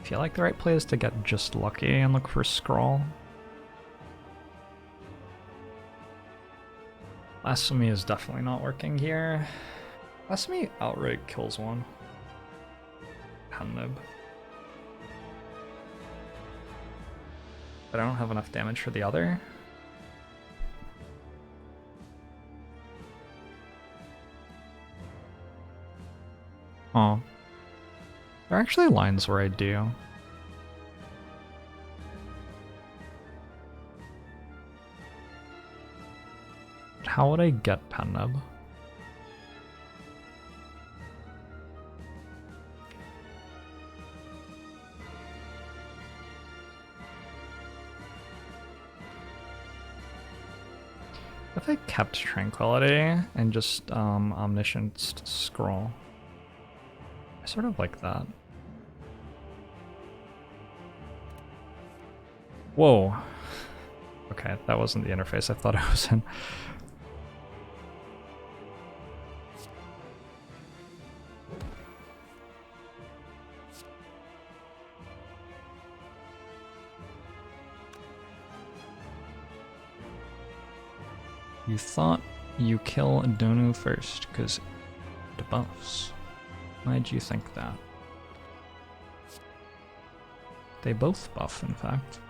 I feel like the right play is to get just lucky and look for Scrawl. Blasphemy is definitely not working here. Blasphemy outright kills one. Nib. But I don't have enough damage for the other. Oh. There are actually lines where I do. How would I get Nib? If I kept Tranquility and just Omniscient Scroll. I sort of like that. Whoa. Okay, that wasn't the interface I thought I was in. You thought you kill Donu first, because it buffs. Why'd you think that? They both buff, in fact.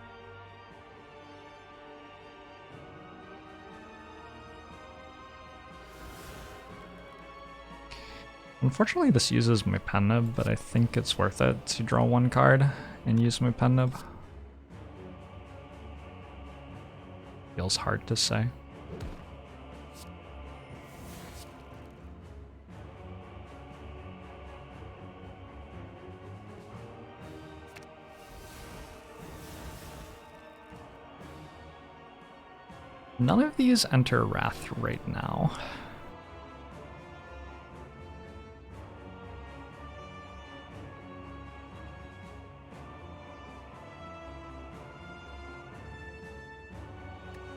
Unfortunately, this uses my Nib, but I think it's worth it to draw 1 card and use my Nib. Feels hard to say. None of these enter Wrath right now.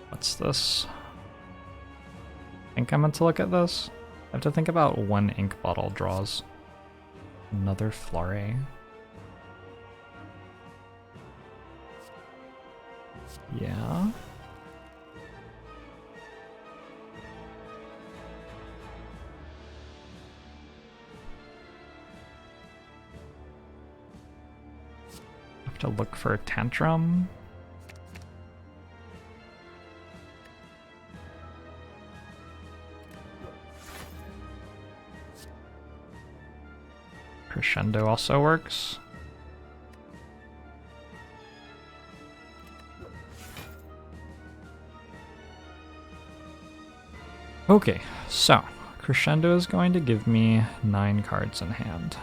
What's this? I think I meant to look at this. I have to think about when ink bottle draws. Another flurry. Yeah. Have to look for a tantrum. Crescendo also works. Okay, so Crescendo is going to give me 9 cards in hand.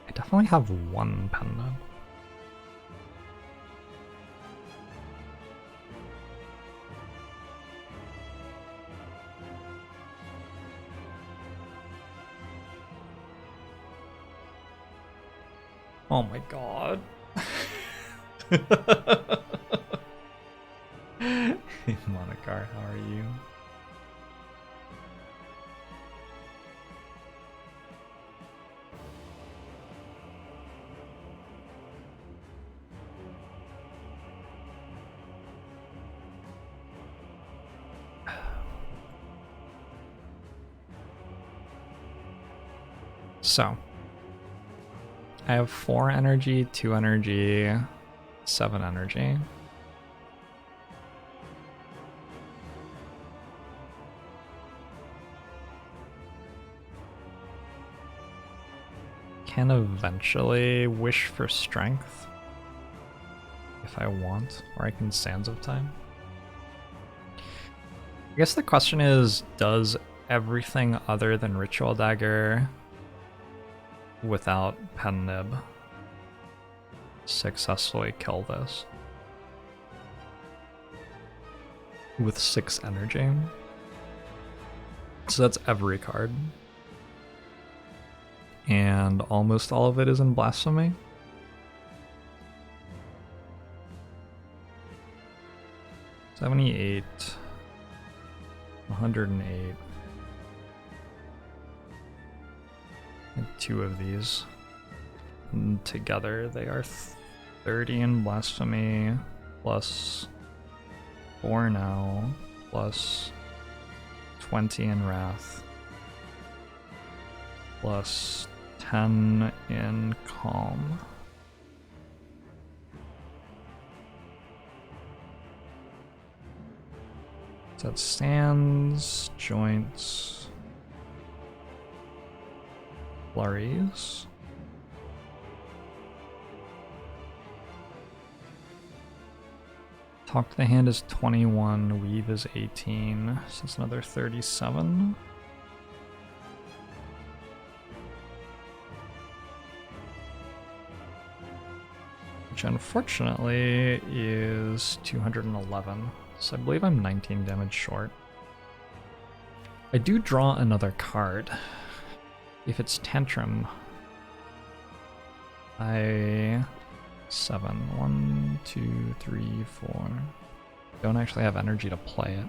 I definitely have one pen nib. Oh my god. Monacar, how are you? So, I have 4 energy, 2 energy, 7 energy. Can eventually wish for strength if I want, or I can Sands of Time. I guess the question is, does everything other than Ritual Dagger without Pen Nib successfully kill this? With 6 energy. So that's every card. And almost all of it is in Blasphemy. $78, 108. And 2 of these. And together they are 30 in Blasphemy, plus 4 now, plus 20 in Wrath, plus 10 in Calm. So that stands, joints, flurries. Talk to the Hand is 21, Weave is 18, so it's another 37. Which unfortunately is 211, so I believe I'm 19 damage short. I do draw another card. If it's Tantrum, I... 7. 1, 2, 3, 4. Don't actually have energy to play it.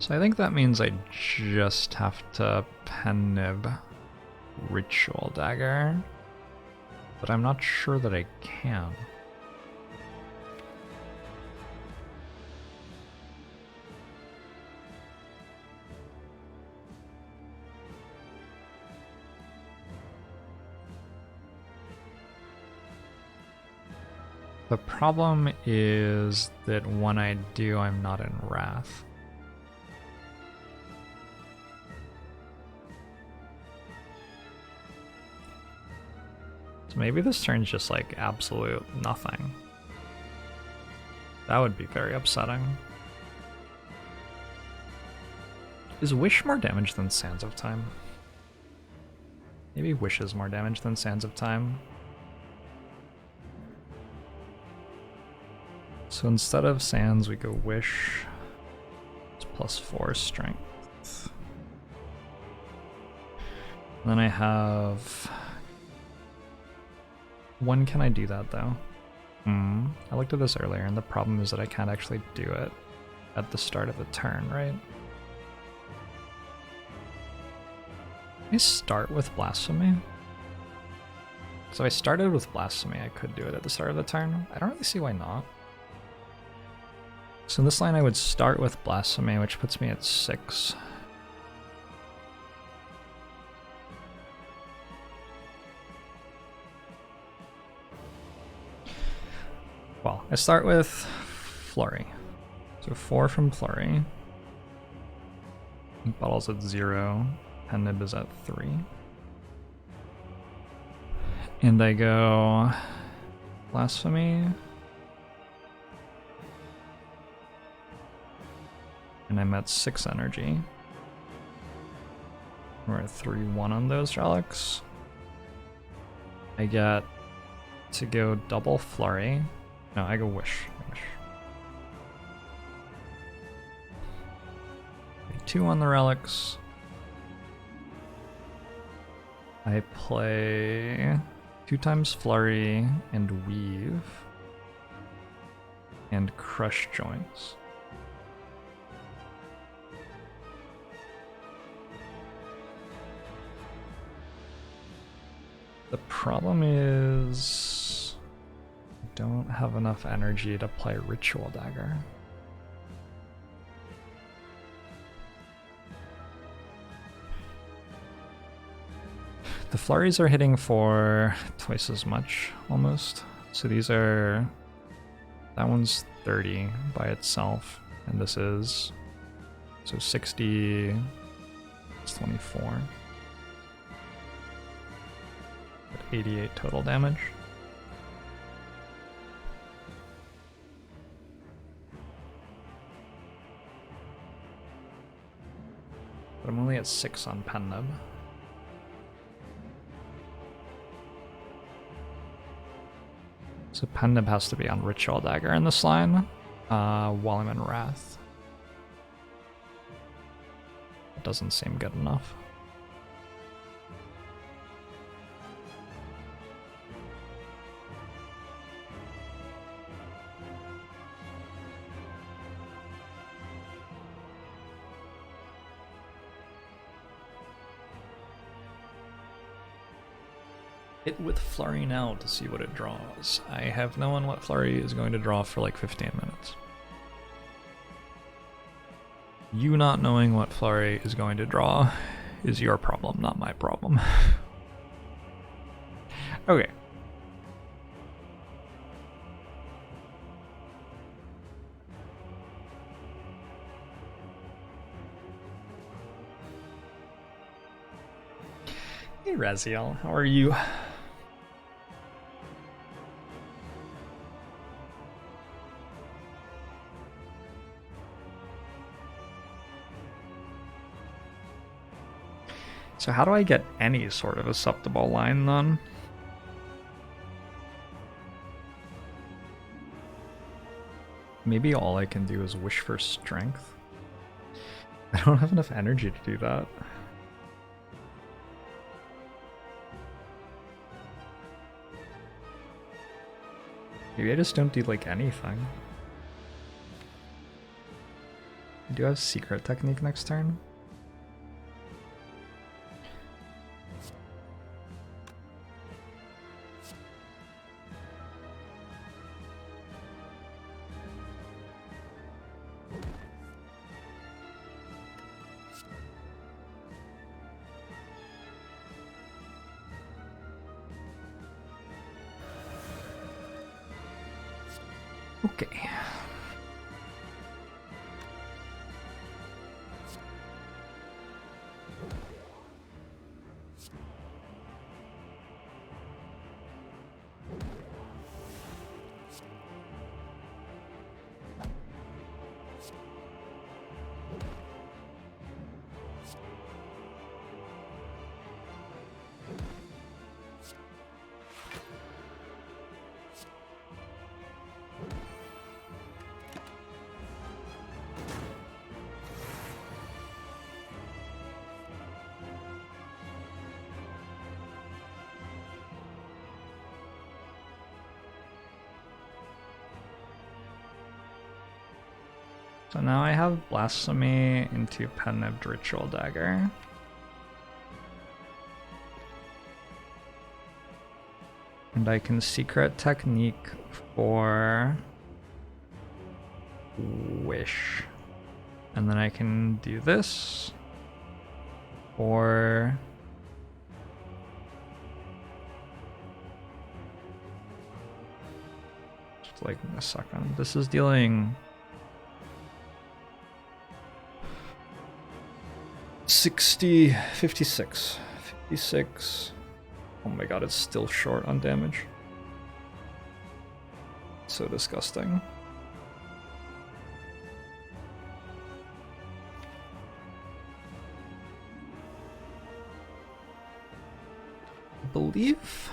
So I think that means I just have to pen nib Ritual Dagger, but I'm not sure that I can. The problem is that when I do, I'm not in Wrath. So maybe this turn's just like absolute nothing. That would be very upsetting. Is Wish more damage than Sands of Time? Maybe Wish is more damage than Sands of Time. So instead of Sands, we go Wish. It's +4 strength. Then I have... When can I do that though? I looked at this earlier and the problem is that I can't actually do it at the start of the turn, right? Can I start with Blasphemy? So I started with Blasphemy, I could do it at the start of the turn. I don't really see why not. So in this line I would start with Blasphemy, which puts me at 6. Well, I start with Flurry. So 4 from Flurry. Bottle's at 0. Pen nib is at 3. And I go Blasphemy. And I'm at 6 energy. We're at 3-1 on those relics. I get to go double Flurry. No, I go Wish. Wish. 2 on the relics. I play 2 times Flurry and Weave. And Crush Joints. The problem is I don't have enough energy to play Ritual Dagger. The flurries are hitting for twice as much, almost. So these are... that one's 30 by itself, and this is... so 60... it's 24. 88 total damage. But I'm only at 6 on Pen Nib. So Pen Nib has to be on Ritual Dagger in this line, while I'm in Wrath. It doesn't seem good enough. Hit with Flurry now to see what it draws. I have known what Flurry is going to draw for like 15 minutes. You not knowing what Flurry is going to draw is your problem, not my problem. Okay. Hey Raziel, how are you? So how do I get any sort of acceptable line then? Maybe all I can do is wish for strength. I don't have enough energy to do that. Maybe I just don't do like anything. I do have Secret Technique next turn. Okay. So now I have Blasphemy into Pen-Nibbed Ritual Dagger. And I can Secret Technique for Wish. And then I can do this. Or just like a second. This is dealing 60, 56, 56. Oh my god, it's still short on damage. So disgusting. I believe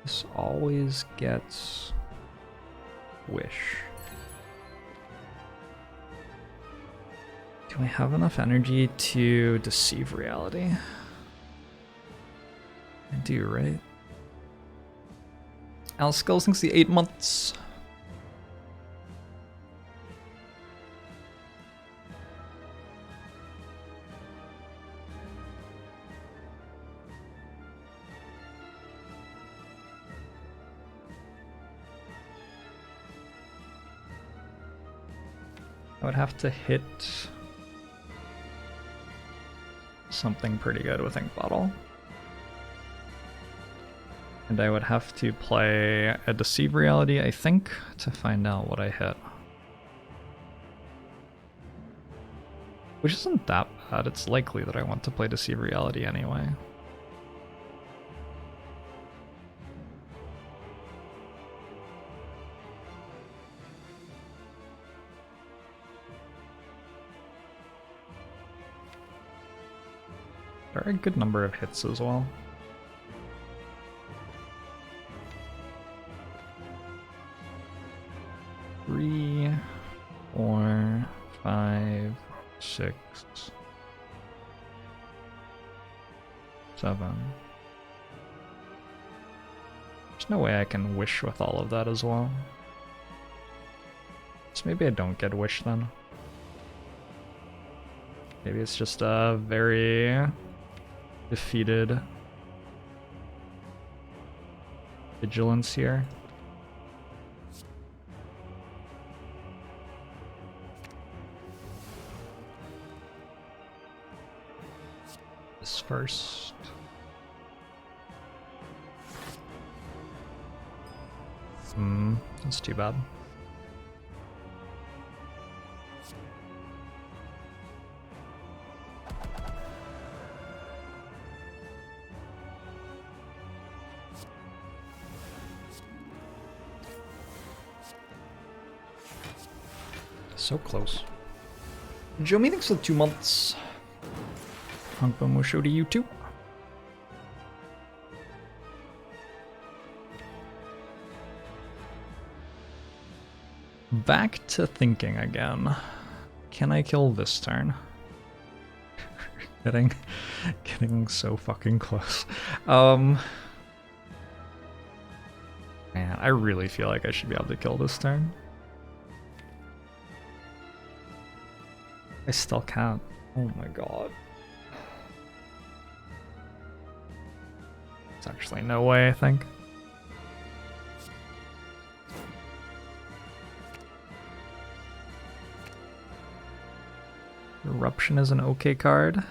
this always gets Wish. Do I have enough energy to deceive reality? I do, right? Al Skull since the 8 months. I would have to hit something pretty good with Ink Bottle. And I would have to play a Deceive Reality, I think, to find out what I hit. Which isn't that bad, it's likely that I want to play Deceive Reality anyway. There are a good number of hits as well. Three, 4, 5, 6, 7. There's no way I can wish with all of that as well. So maybe I don't get wish then. Maybe it's just a very defeated vigilance here. This first. That's too bad. So close. Joe, thanks for the 2 months. Hongbo Musho to you too. Back to thinking again. Can I kill this turn? getting so fucking close. Man, I really feel like I should be able to kill this turn. I still can't. Oh my god. There's actually no way, I think. Eruption is an okay card.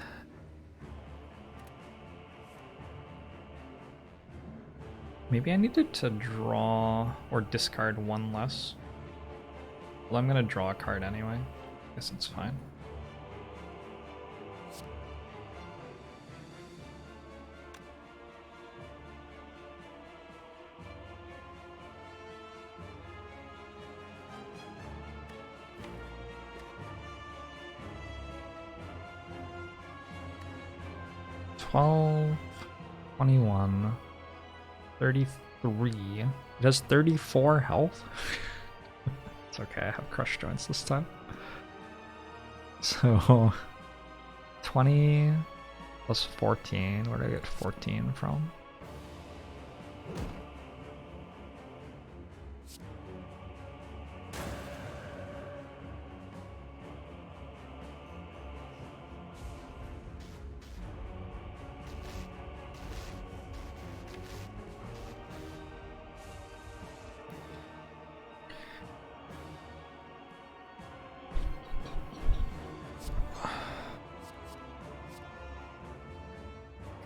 Maybe I needed to draw or discard one less. Well, I'm gonna draw a card anyway. Guess it's fine. $12, $21, $33. It has 34 health. It's okay, I have crush joints this time. So 20 plus 14. Where did I get 14 from?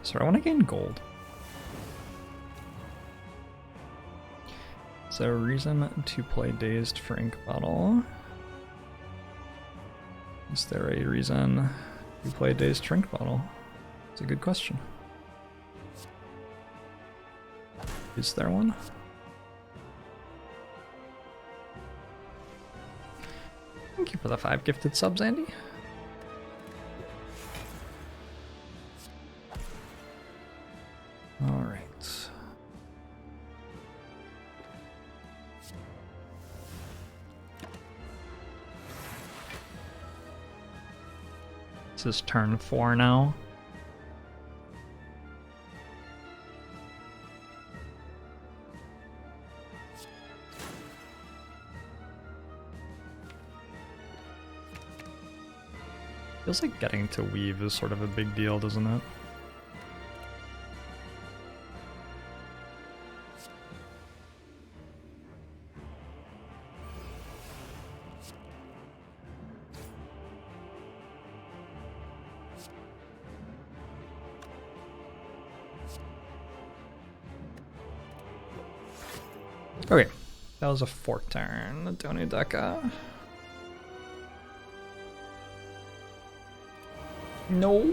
So I want to gain gold. Is there a reason to play Dazed for Ink Bottle? Is there a reason to play Dazed for Ink Bottle? It's a good question. Is there one? Thank you for the 5 gifted subs, Andy. Alright. This is turn 4 now. Feels like getting to weave is sort of a big deal, doesn't it? Okay, that was a 4 turn. Donu Deka. No.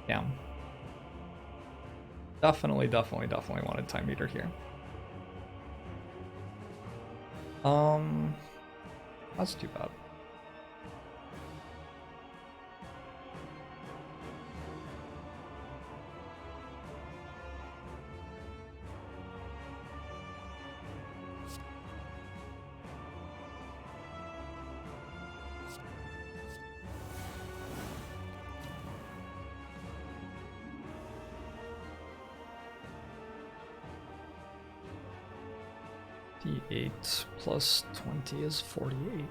Damn. Definitely wanted Time Eater here. That's too bad. D8 plus 20 is 48.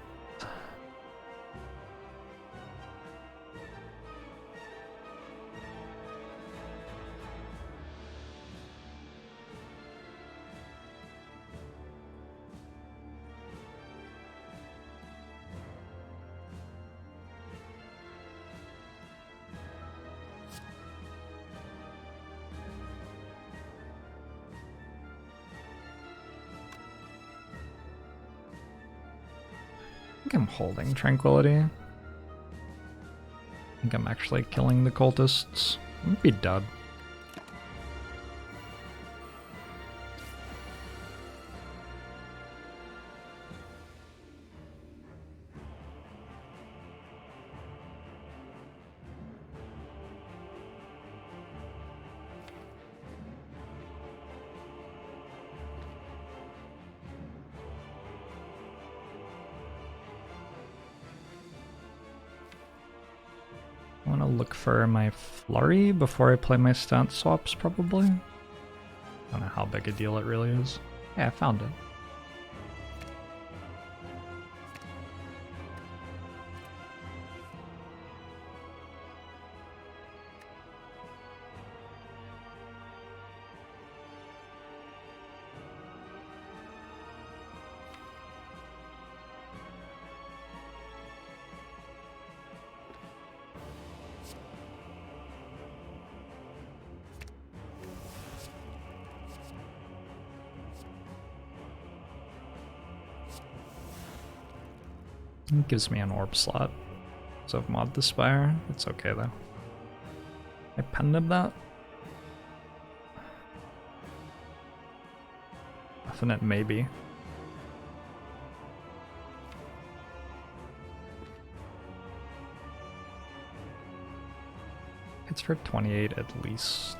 I think I'm holding Tranquility. I think I'm actually killing the cultists. I'd be dead. I want to look for my flurry before I play my stance swaps, probably. I don't know how big a deal it really is. Yeah, I found it. It gives me an orb slot. So I've modded the Spire. It's okay though. I pended that. Definite maybe. It's for 28 at least.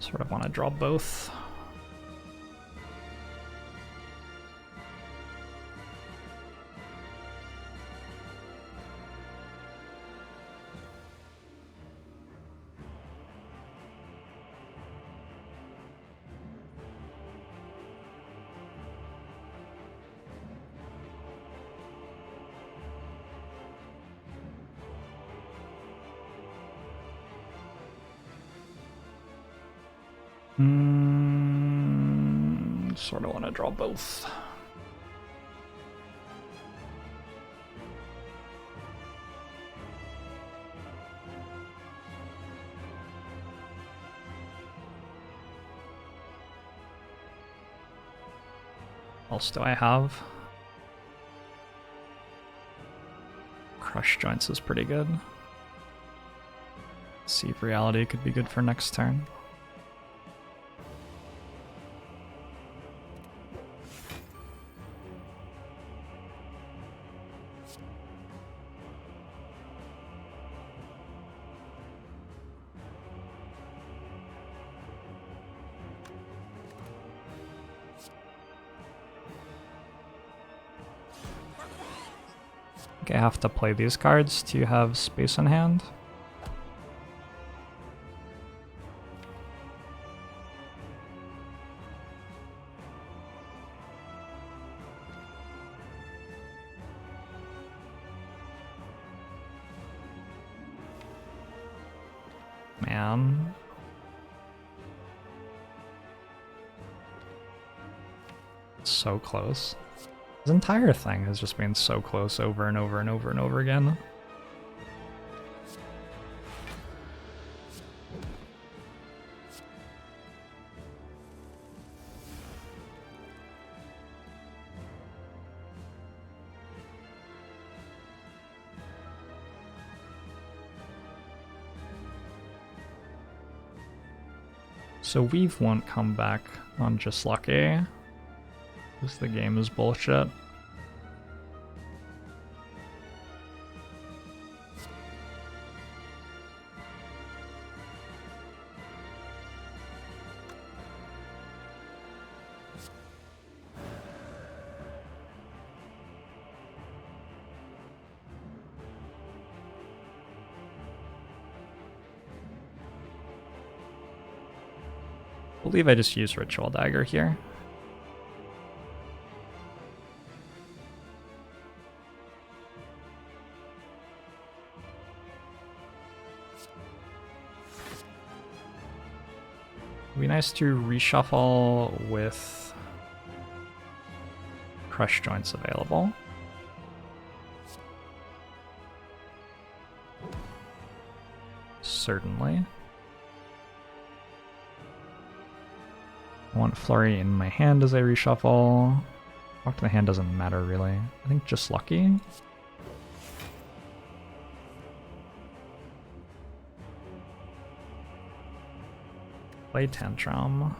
Sort of want to draw both. Sort of want to draw both. What else do I have? Crush Joints is pretty good. See if Reality could be good for next turn. I have to play these cards to have space in hand. Man. So close. This entire thing has just been so close over and over and over and over again. So Weave won't come back on Just Lucky. Because the game is bullshit. I believe I just use Ritual Dagger here. It'd be nice to reshuffle with Crush Joints available. Certainly. I want Flurry in my hand as I reshuffle. Walk to the hand doesn't matter really. I think just lucky. Play Tantrum.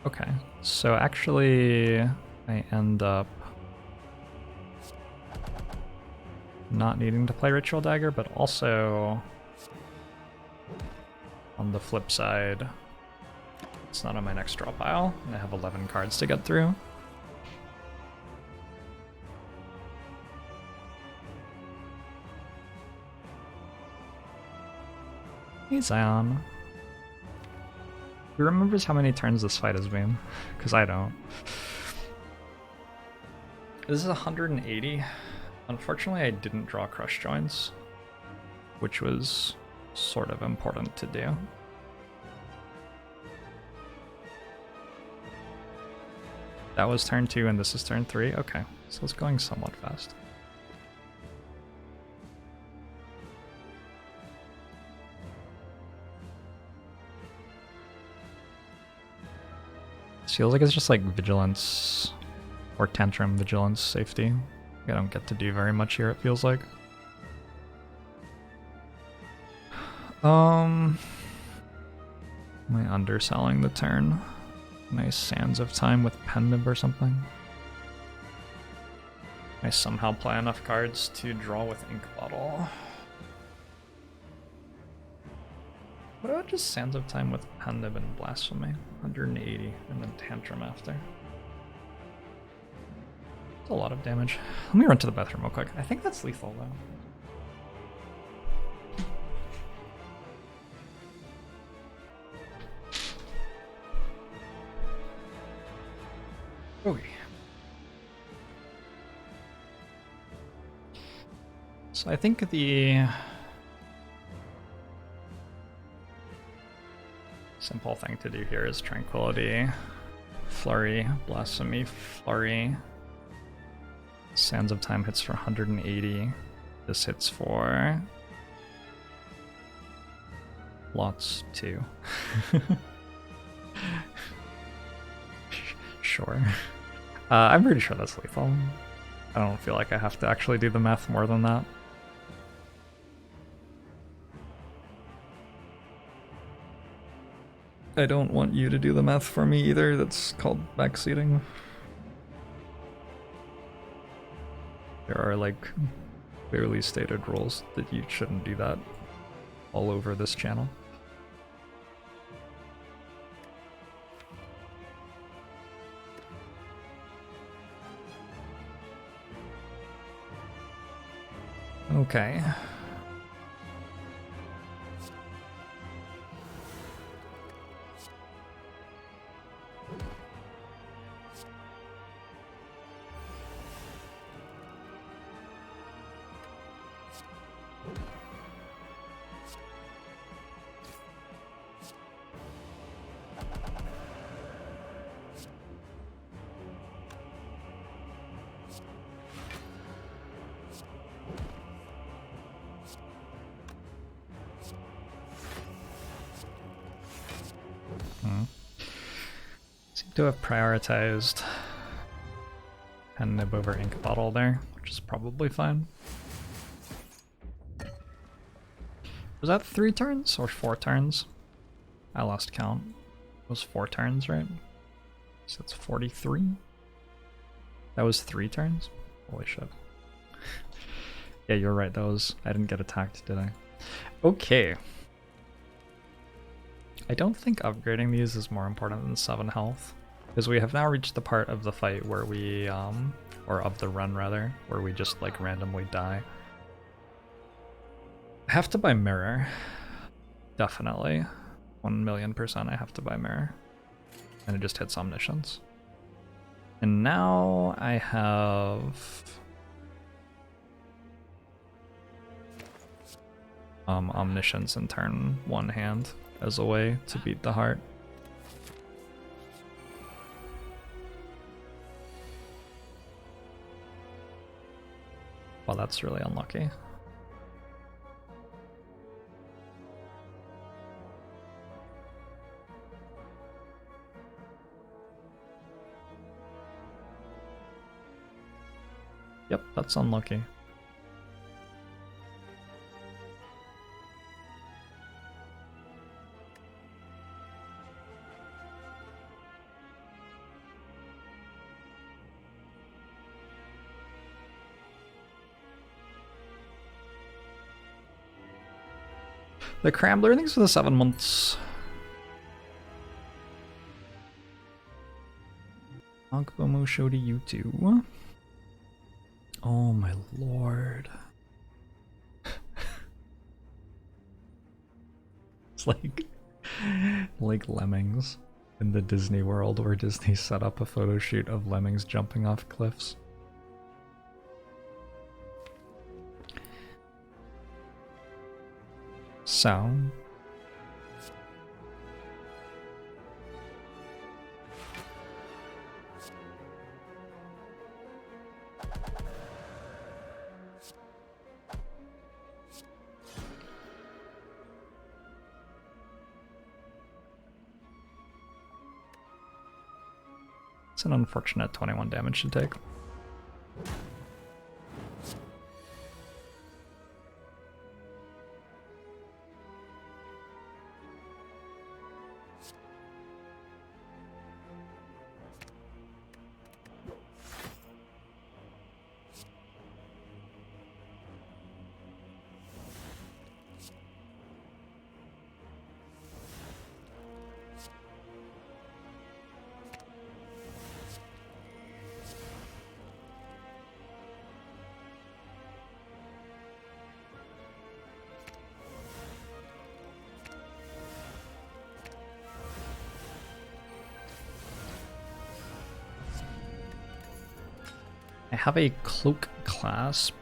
Okay, so actually I end up not needing to play Ritual Dagger, but also on the flip side, it's not on my next draw pile, and I have 11 cards to get through. Hey Zion. Who remembers how many turns this fight has been? Because I don't. This is 180. Unfortunately, I didn't draw Crush Joints, which was sort of important to do. That was turn 2 and this is turn 3? Okay, so it's going somewhat fast. This feels like it's just like Vigilance or Tantrum, Vigilance, Safety. I don't get to do very much here, it feels like. Am I underselling the turn? Nice Sands of Time with Pendant or something. I somehow play enough cards to draw with Ink Bottle. What about just Sands of Time with Pendant and Blasphemy? 180 and then Tantrum after. That's a lot of damage. Let me run to the bathroom real quick. I think that's lethal though. Okay. So I think the simple thing to do here is Tranquility, Flurry, Blasphemy, Flurry. Sands of Time hits for 180. This hits for lots too. Sure. I'm pretty sure that's lethal. I don't feel like I have to actually do the math more than that. I don't want you to do the math for me either. That's called backseating. There are like clearly stated rules that you shouldn't do that all over this channel. Okay. Seem to have prioritized Pen Nib over Ink Bottle there, which is probably fine. Was that 3 turns or 4 turns? I lost count. It was 4 turns, right? So that's 43. That was 3 turns? Holy shit. Yeah, you're right. That was... I didn't get attacked, did I? Okay. I don't think upgrading these is more important than 7 health. Because we have now reached the part of the fight where we, or of the run rather, where we just like randomly die. I have to buy Mirror. Definitely. 1,000,000% I have to buy Mirror. And it just hits Omniscience. And now I have... Omniscience in turn 1 hand as a way to beat the heart. Well, that's really unlucky. Yep, that's unlucky. The Crambler, thanks for the 7 months. Agbomo show to you too. Oh my lord. It's like Lemmings in the Disney World where Disney set up a photo shoot of lemmings jumping off cliffs. So it's an unfortunate 21 damage to take. I have a Cloak Clasp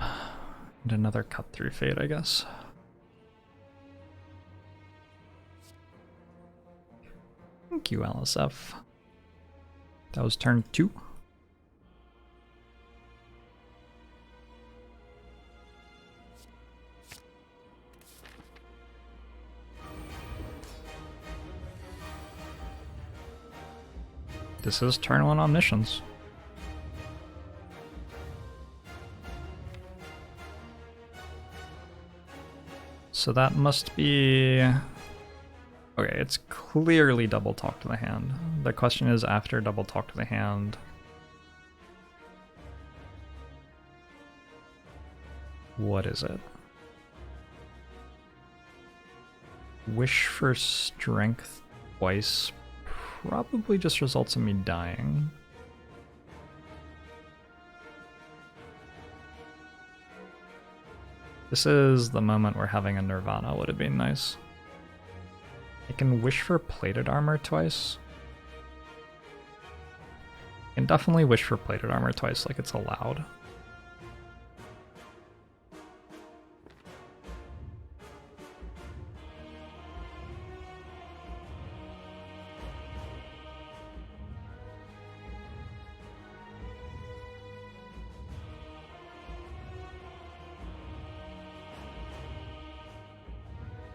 and another Cut Through Fate, I guess. Thank you, LSF. That was turn 2. This is turn 1 Omniscience. So that must be... Okay, it's clearly double talk to the hand. The question is, after double talk to the hand, what is it? Wish for strength twice probably just results in me dying. This is the moment where having a Nirvana would have been nice. I can wish for plated armor twice. I can definitely wish for plated armor twice, like it's allowed.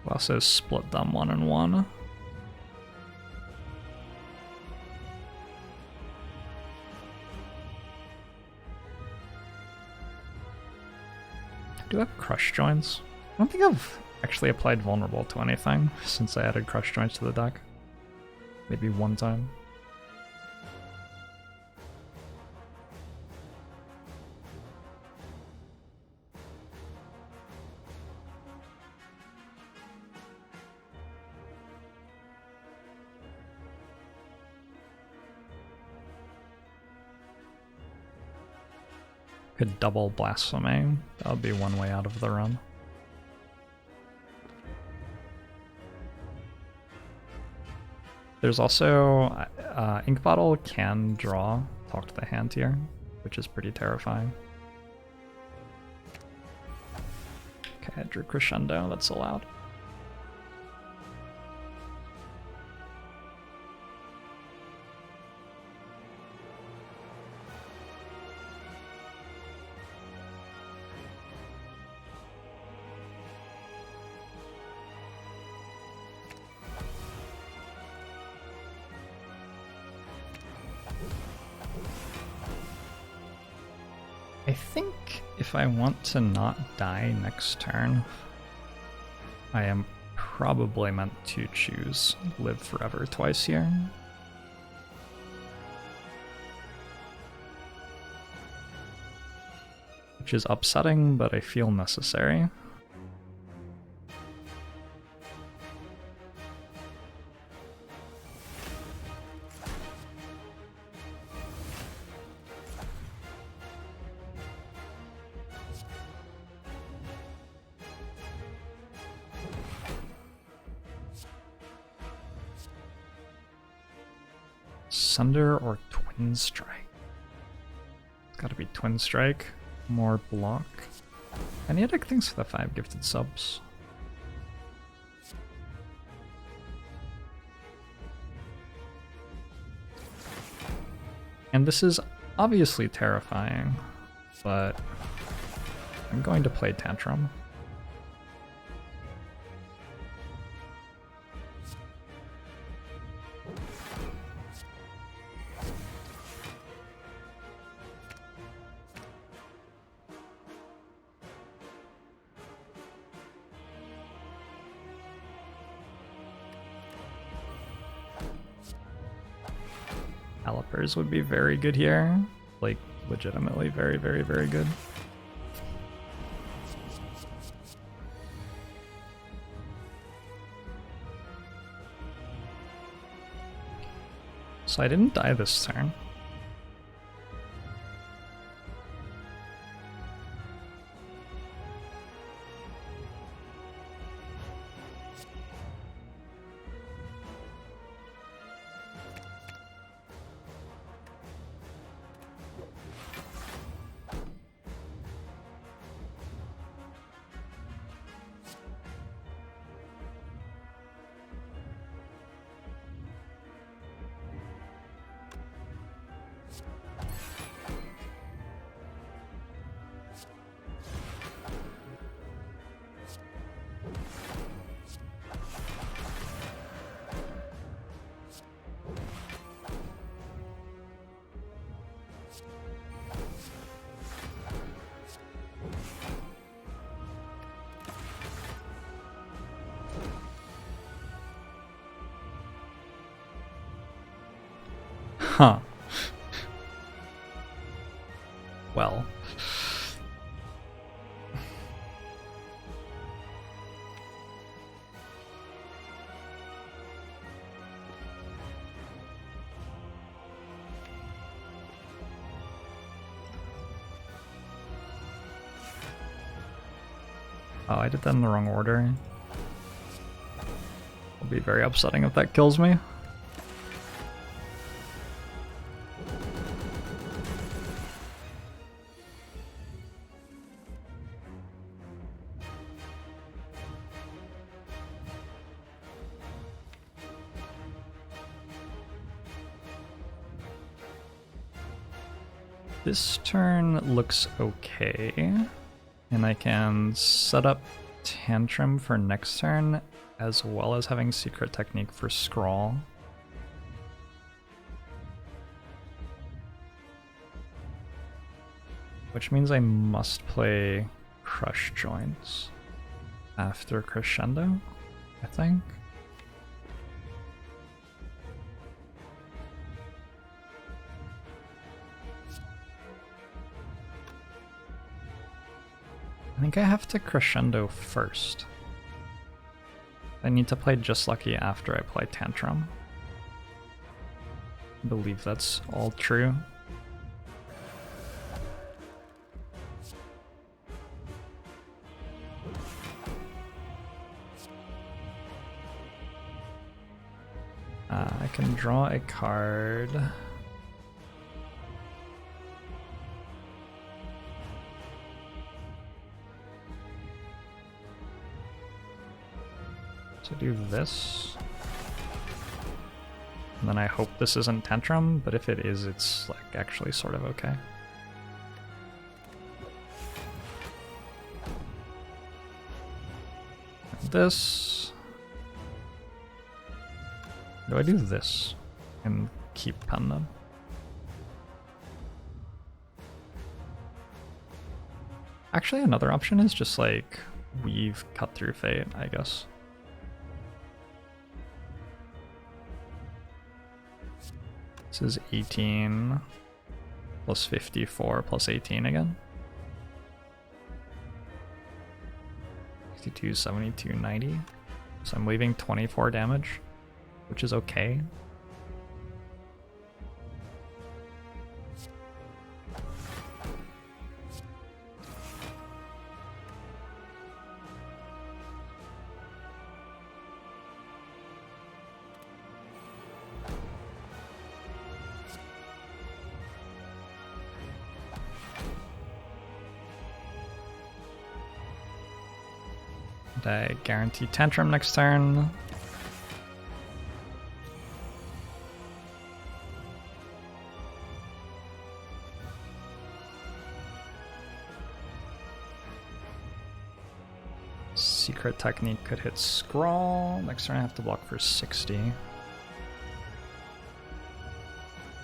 We'll also split them 1 and 1. Do I have crush joints? I don't think I've actually applied vulnerable to anything since I added crush joints to the deck. Maybe one time. Could double Blasphemy. That would be one way out of the run. There's also Ink Bottle can draw talk to the hand here, which is pretty terrifying. Okay, I drew Crescendo, that's allowed. I think if I want to not die next turn, I am probably meant to choose Live Forever twice here. Which is upsetting, but I feel necessary. Sunder or Twin Strike? It's gotta be Twin Strike. More block. Kinetic, thanks for the 5 gifted subs. And this is obviously terrifying, but I'm going to play Tantrum. Calipers would be very good here. Like, legitimately very, very, very good. So I didn't die this turn. Huh. Well. Oh, I did that in the wrong order. It'll be very upsetting if that kills me. This turn looks okay, and I can set up Tantrum for next turn, as well as having Secret Technique for Scrawl. Which means I must play Crush Joints after Crescendo, I think. I think I have to Crescendo first. I need to play Just Lucky after I play Tantrum. I believe that's all true. I can draw a card. To do this. And then I hope this isn't Tantrum, but if it is, it's like actually sort of okay. And this. Do I do this and keep Pendant? Actually, another option is just like weave Cut Through Fate, I guess. This is 18 plus 54 plus 18 again. 62, 72, 90. So I'm leaving 24 damage, which is okay. I guarantee Tantrum next turn. Secret Technique could hit Scrawl. Next turn I have to block for 60.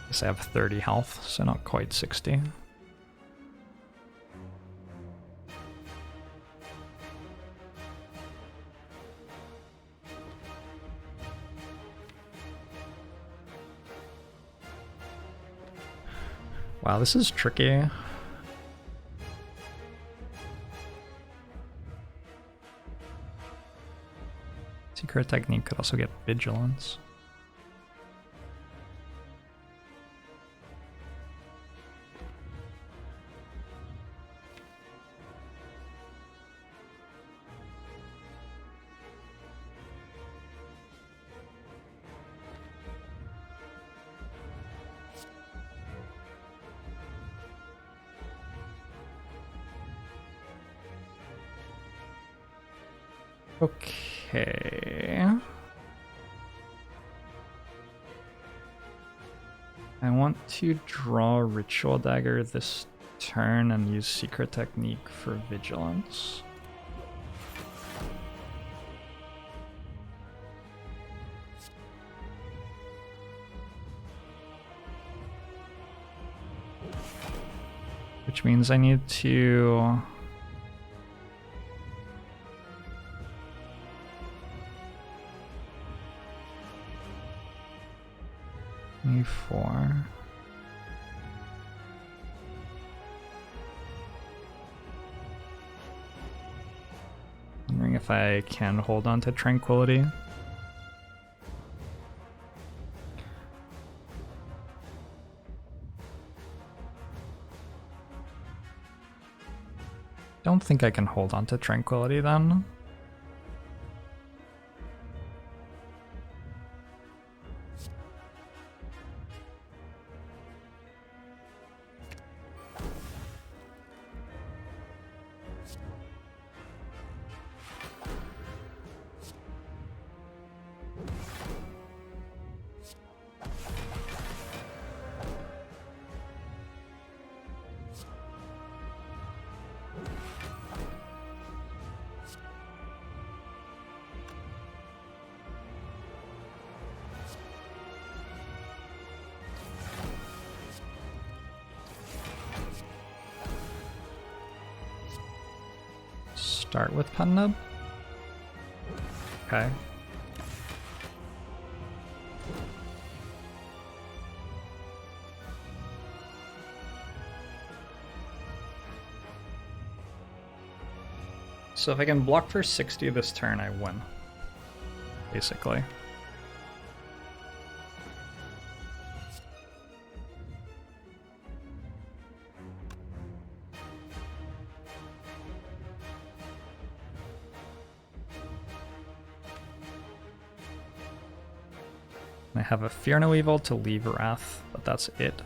Guess I have 30 health, so not quite 60. Wow, this is tricky. Secret Technique could also get Vigilance. Okay. I want to draw Ritual Dagger this turn and use Secret Technique for Vigilance. Which means I need to... E4. Wondering if I can hold on to Tranquility. Don't think I can hold on to Tranquility then. Start with Pen Nib. Okay. So if I can block for 60 this turn, I win. Basically. I have a Fear No Evil to leave Wrath, but that's it.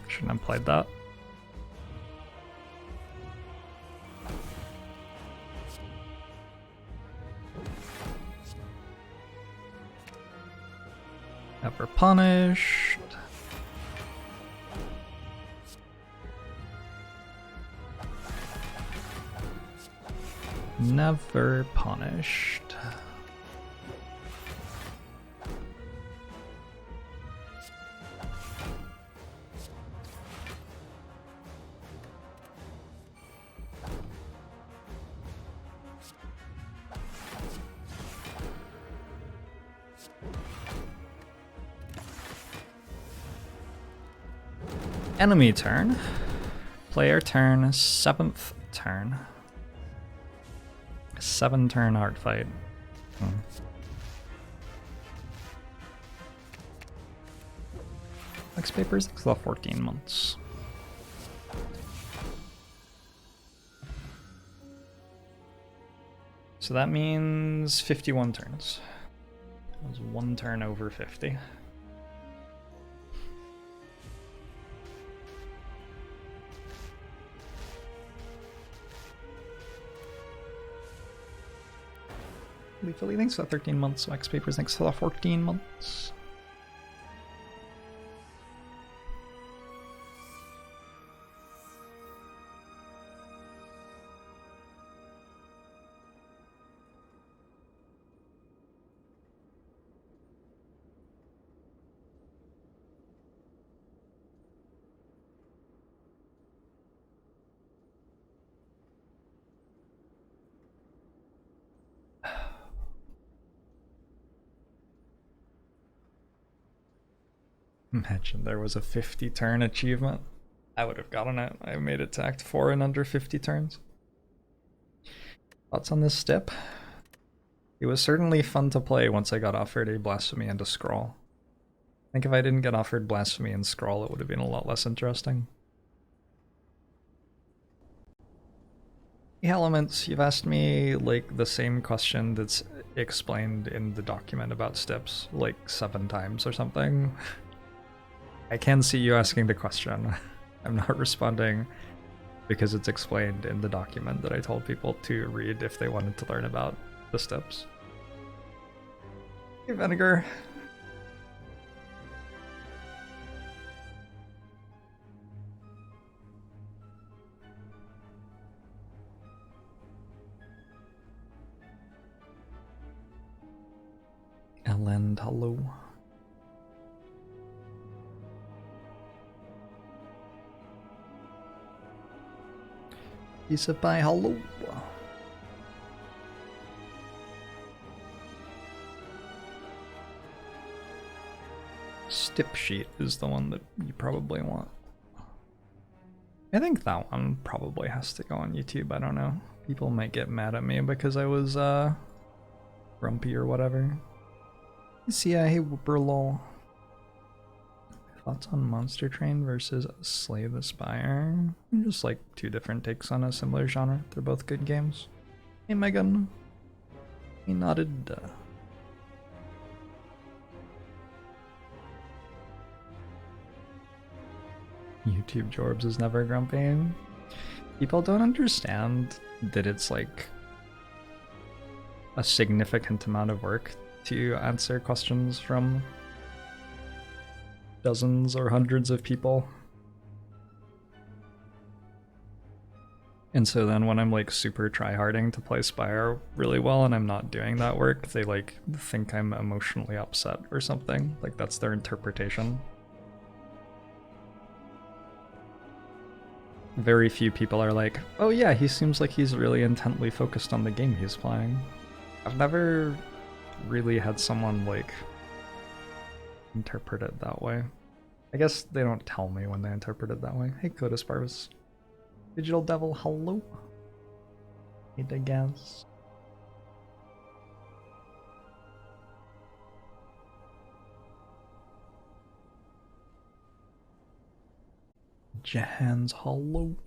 Shouldn't have played that. Never punished. Never punished. Enemy turn. Player turn, 7th turn. 7-turn art fight. X papers, it's the 14 months. So that means 51 turns. That was 1 turn over 50. Lethally thanks for the 13 months, Wax Papers thanks for the 14 months. Imagine there was a 50-turn achievement. I would have gotten it. I made it to Act 4 in under 50 turns. Thoughts on this step? It was certainly fun to play once I got offered a Blasphemy and a Scroll. I think if I didn't get offered Blasphemy and Scroll, it would have been a lot less interesting. Elements, you've asked me like the same question that's explained in the document about steps like 7 times or something. I can see you asking the question. I'm not responding because it's explained in the document that I told people to read if they wanted to learn about the steps. Hey, Vinegar. Elend, hello. Piece of pie, hello. Stip sheet is the one that you probably want. I think that one probably has to go on YouTube, I don't know. People might get mad at me because I was grumpy or whatever. See, hey Whooperlol. Thoughts on Monster Train versus Slay the Spire? Just like 2 different takes on a similar genre. They're both good games. Hey Megan. He nodded. YouTube Jorbs is never grumpy. People don't understand that it's like a significant amount of work to answer questions from dozens or hundreds of people. And so then when I'm like super tryharding to play Spire really well and I'm not doing that work, they like think I'm emotionally upset or something. Like that's their interpretation. Very few people are like, oh yeah, he seems like he's really intently focused on the game he's playing. I've never really had someone like interpret it that way. I guess they don't tell me when they interpret it that way. Hey Codus Barbus. Digital Devil, hello. Hey Degaz. Jahans, hello.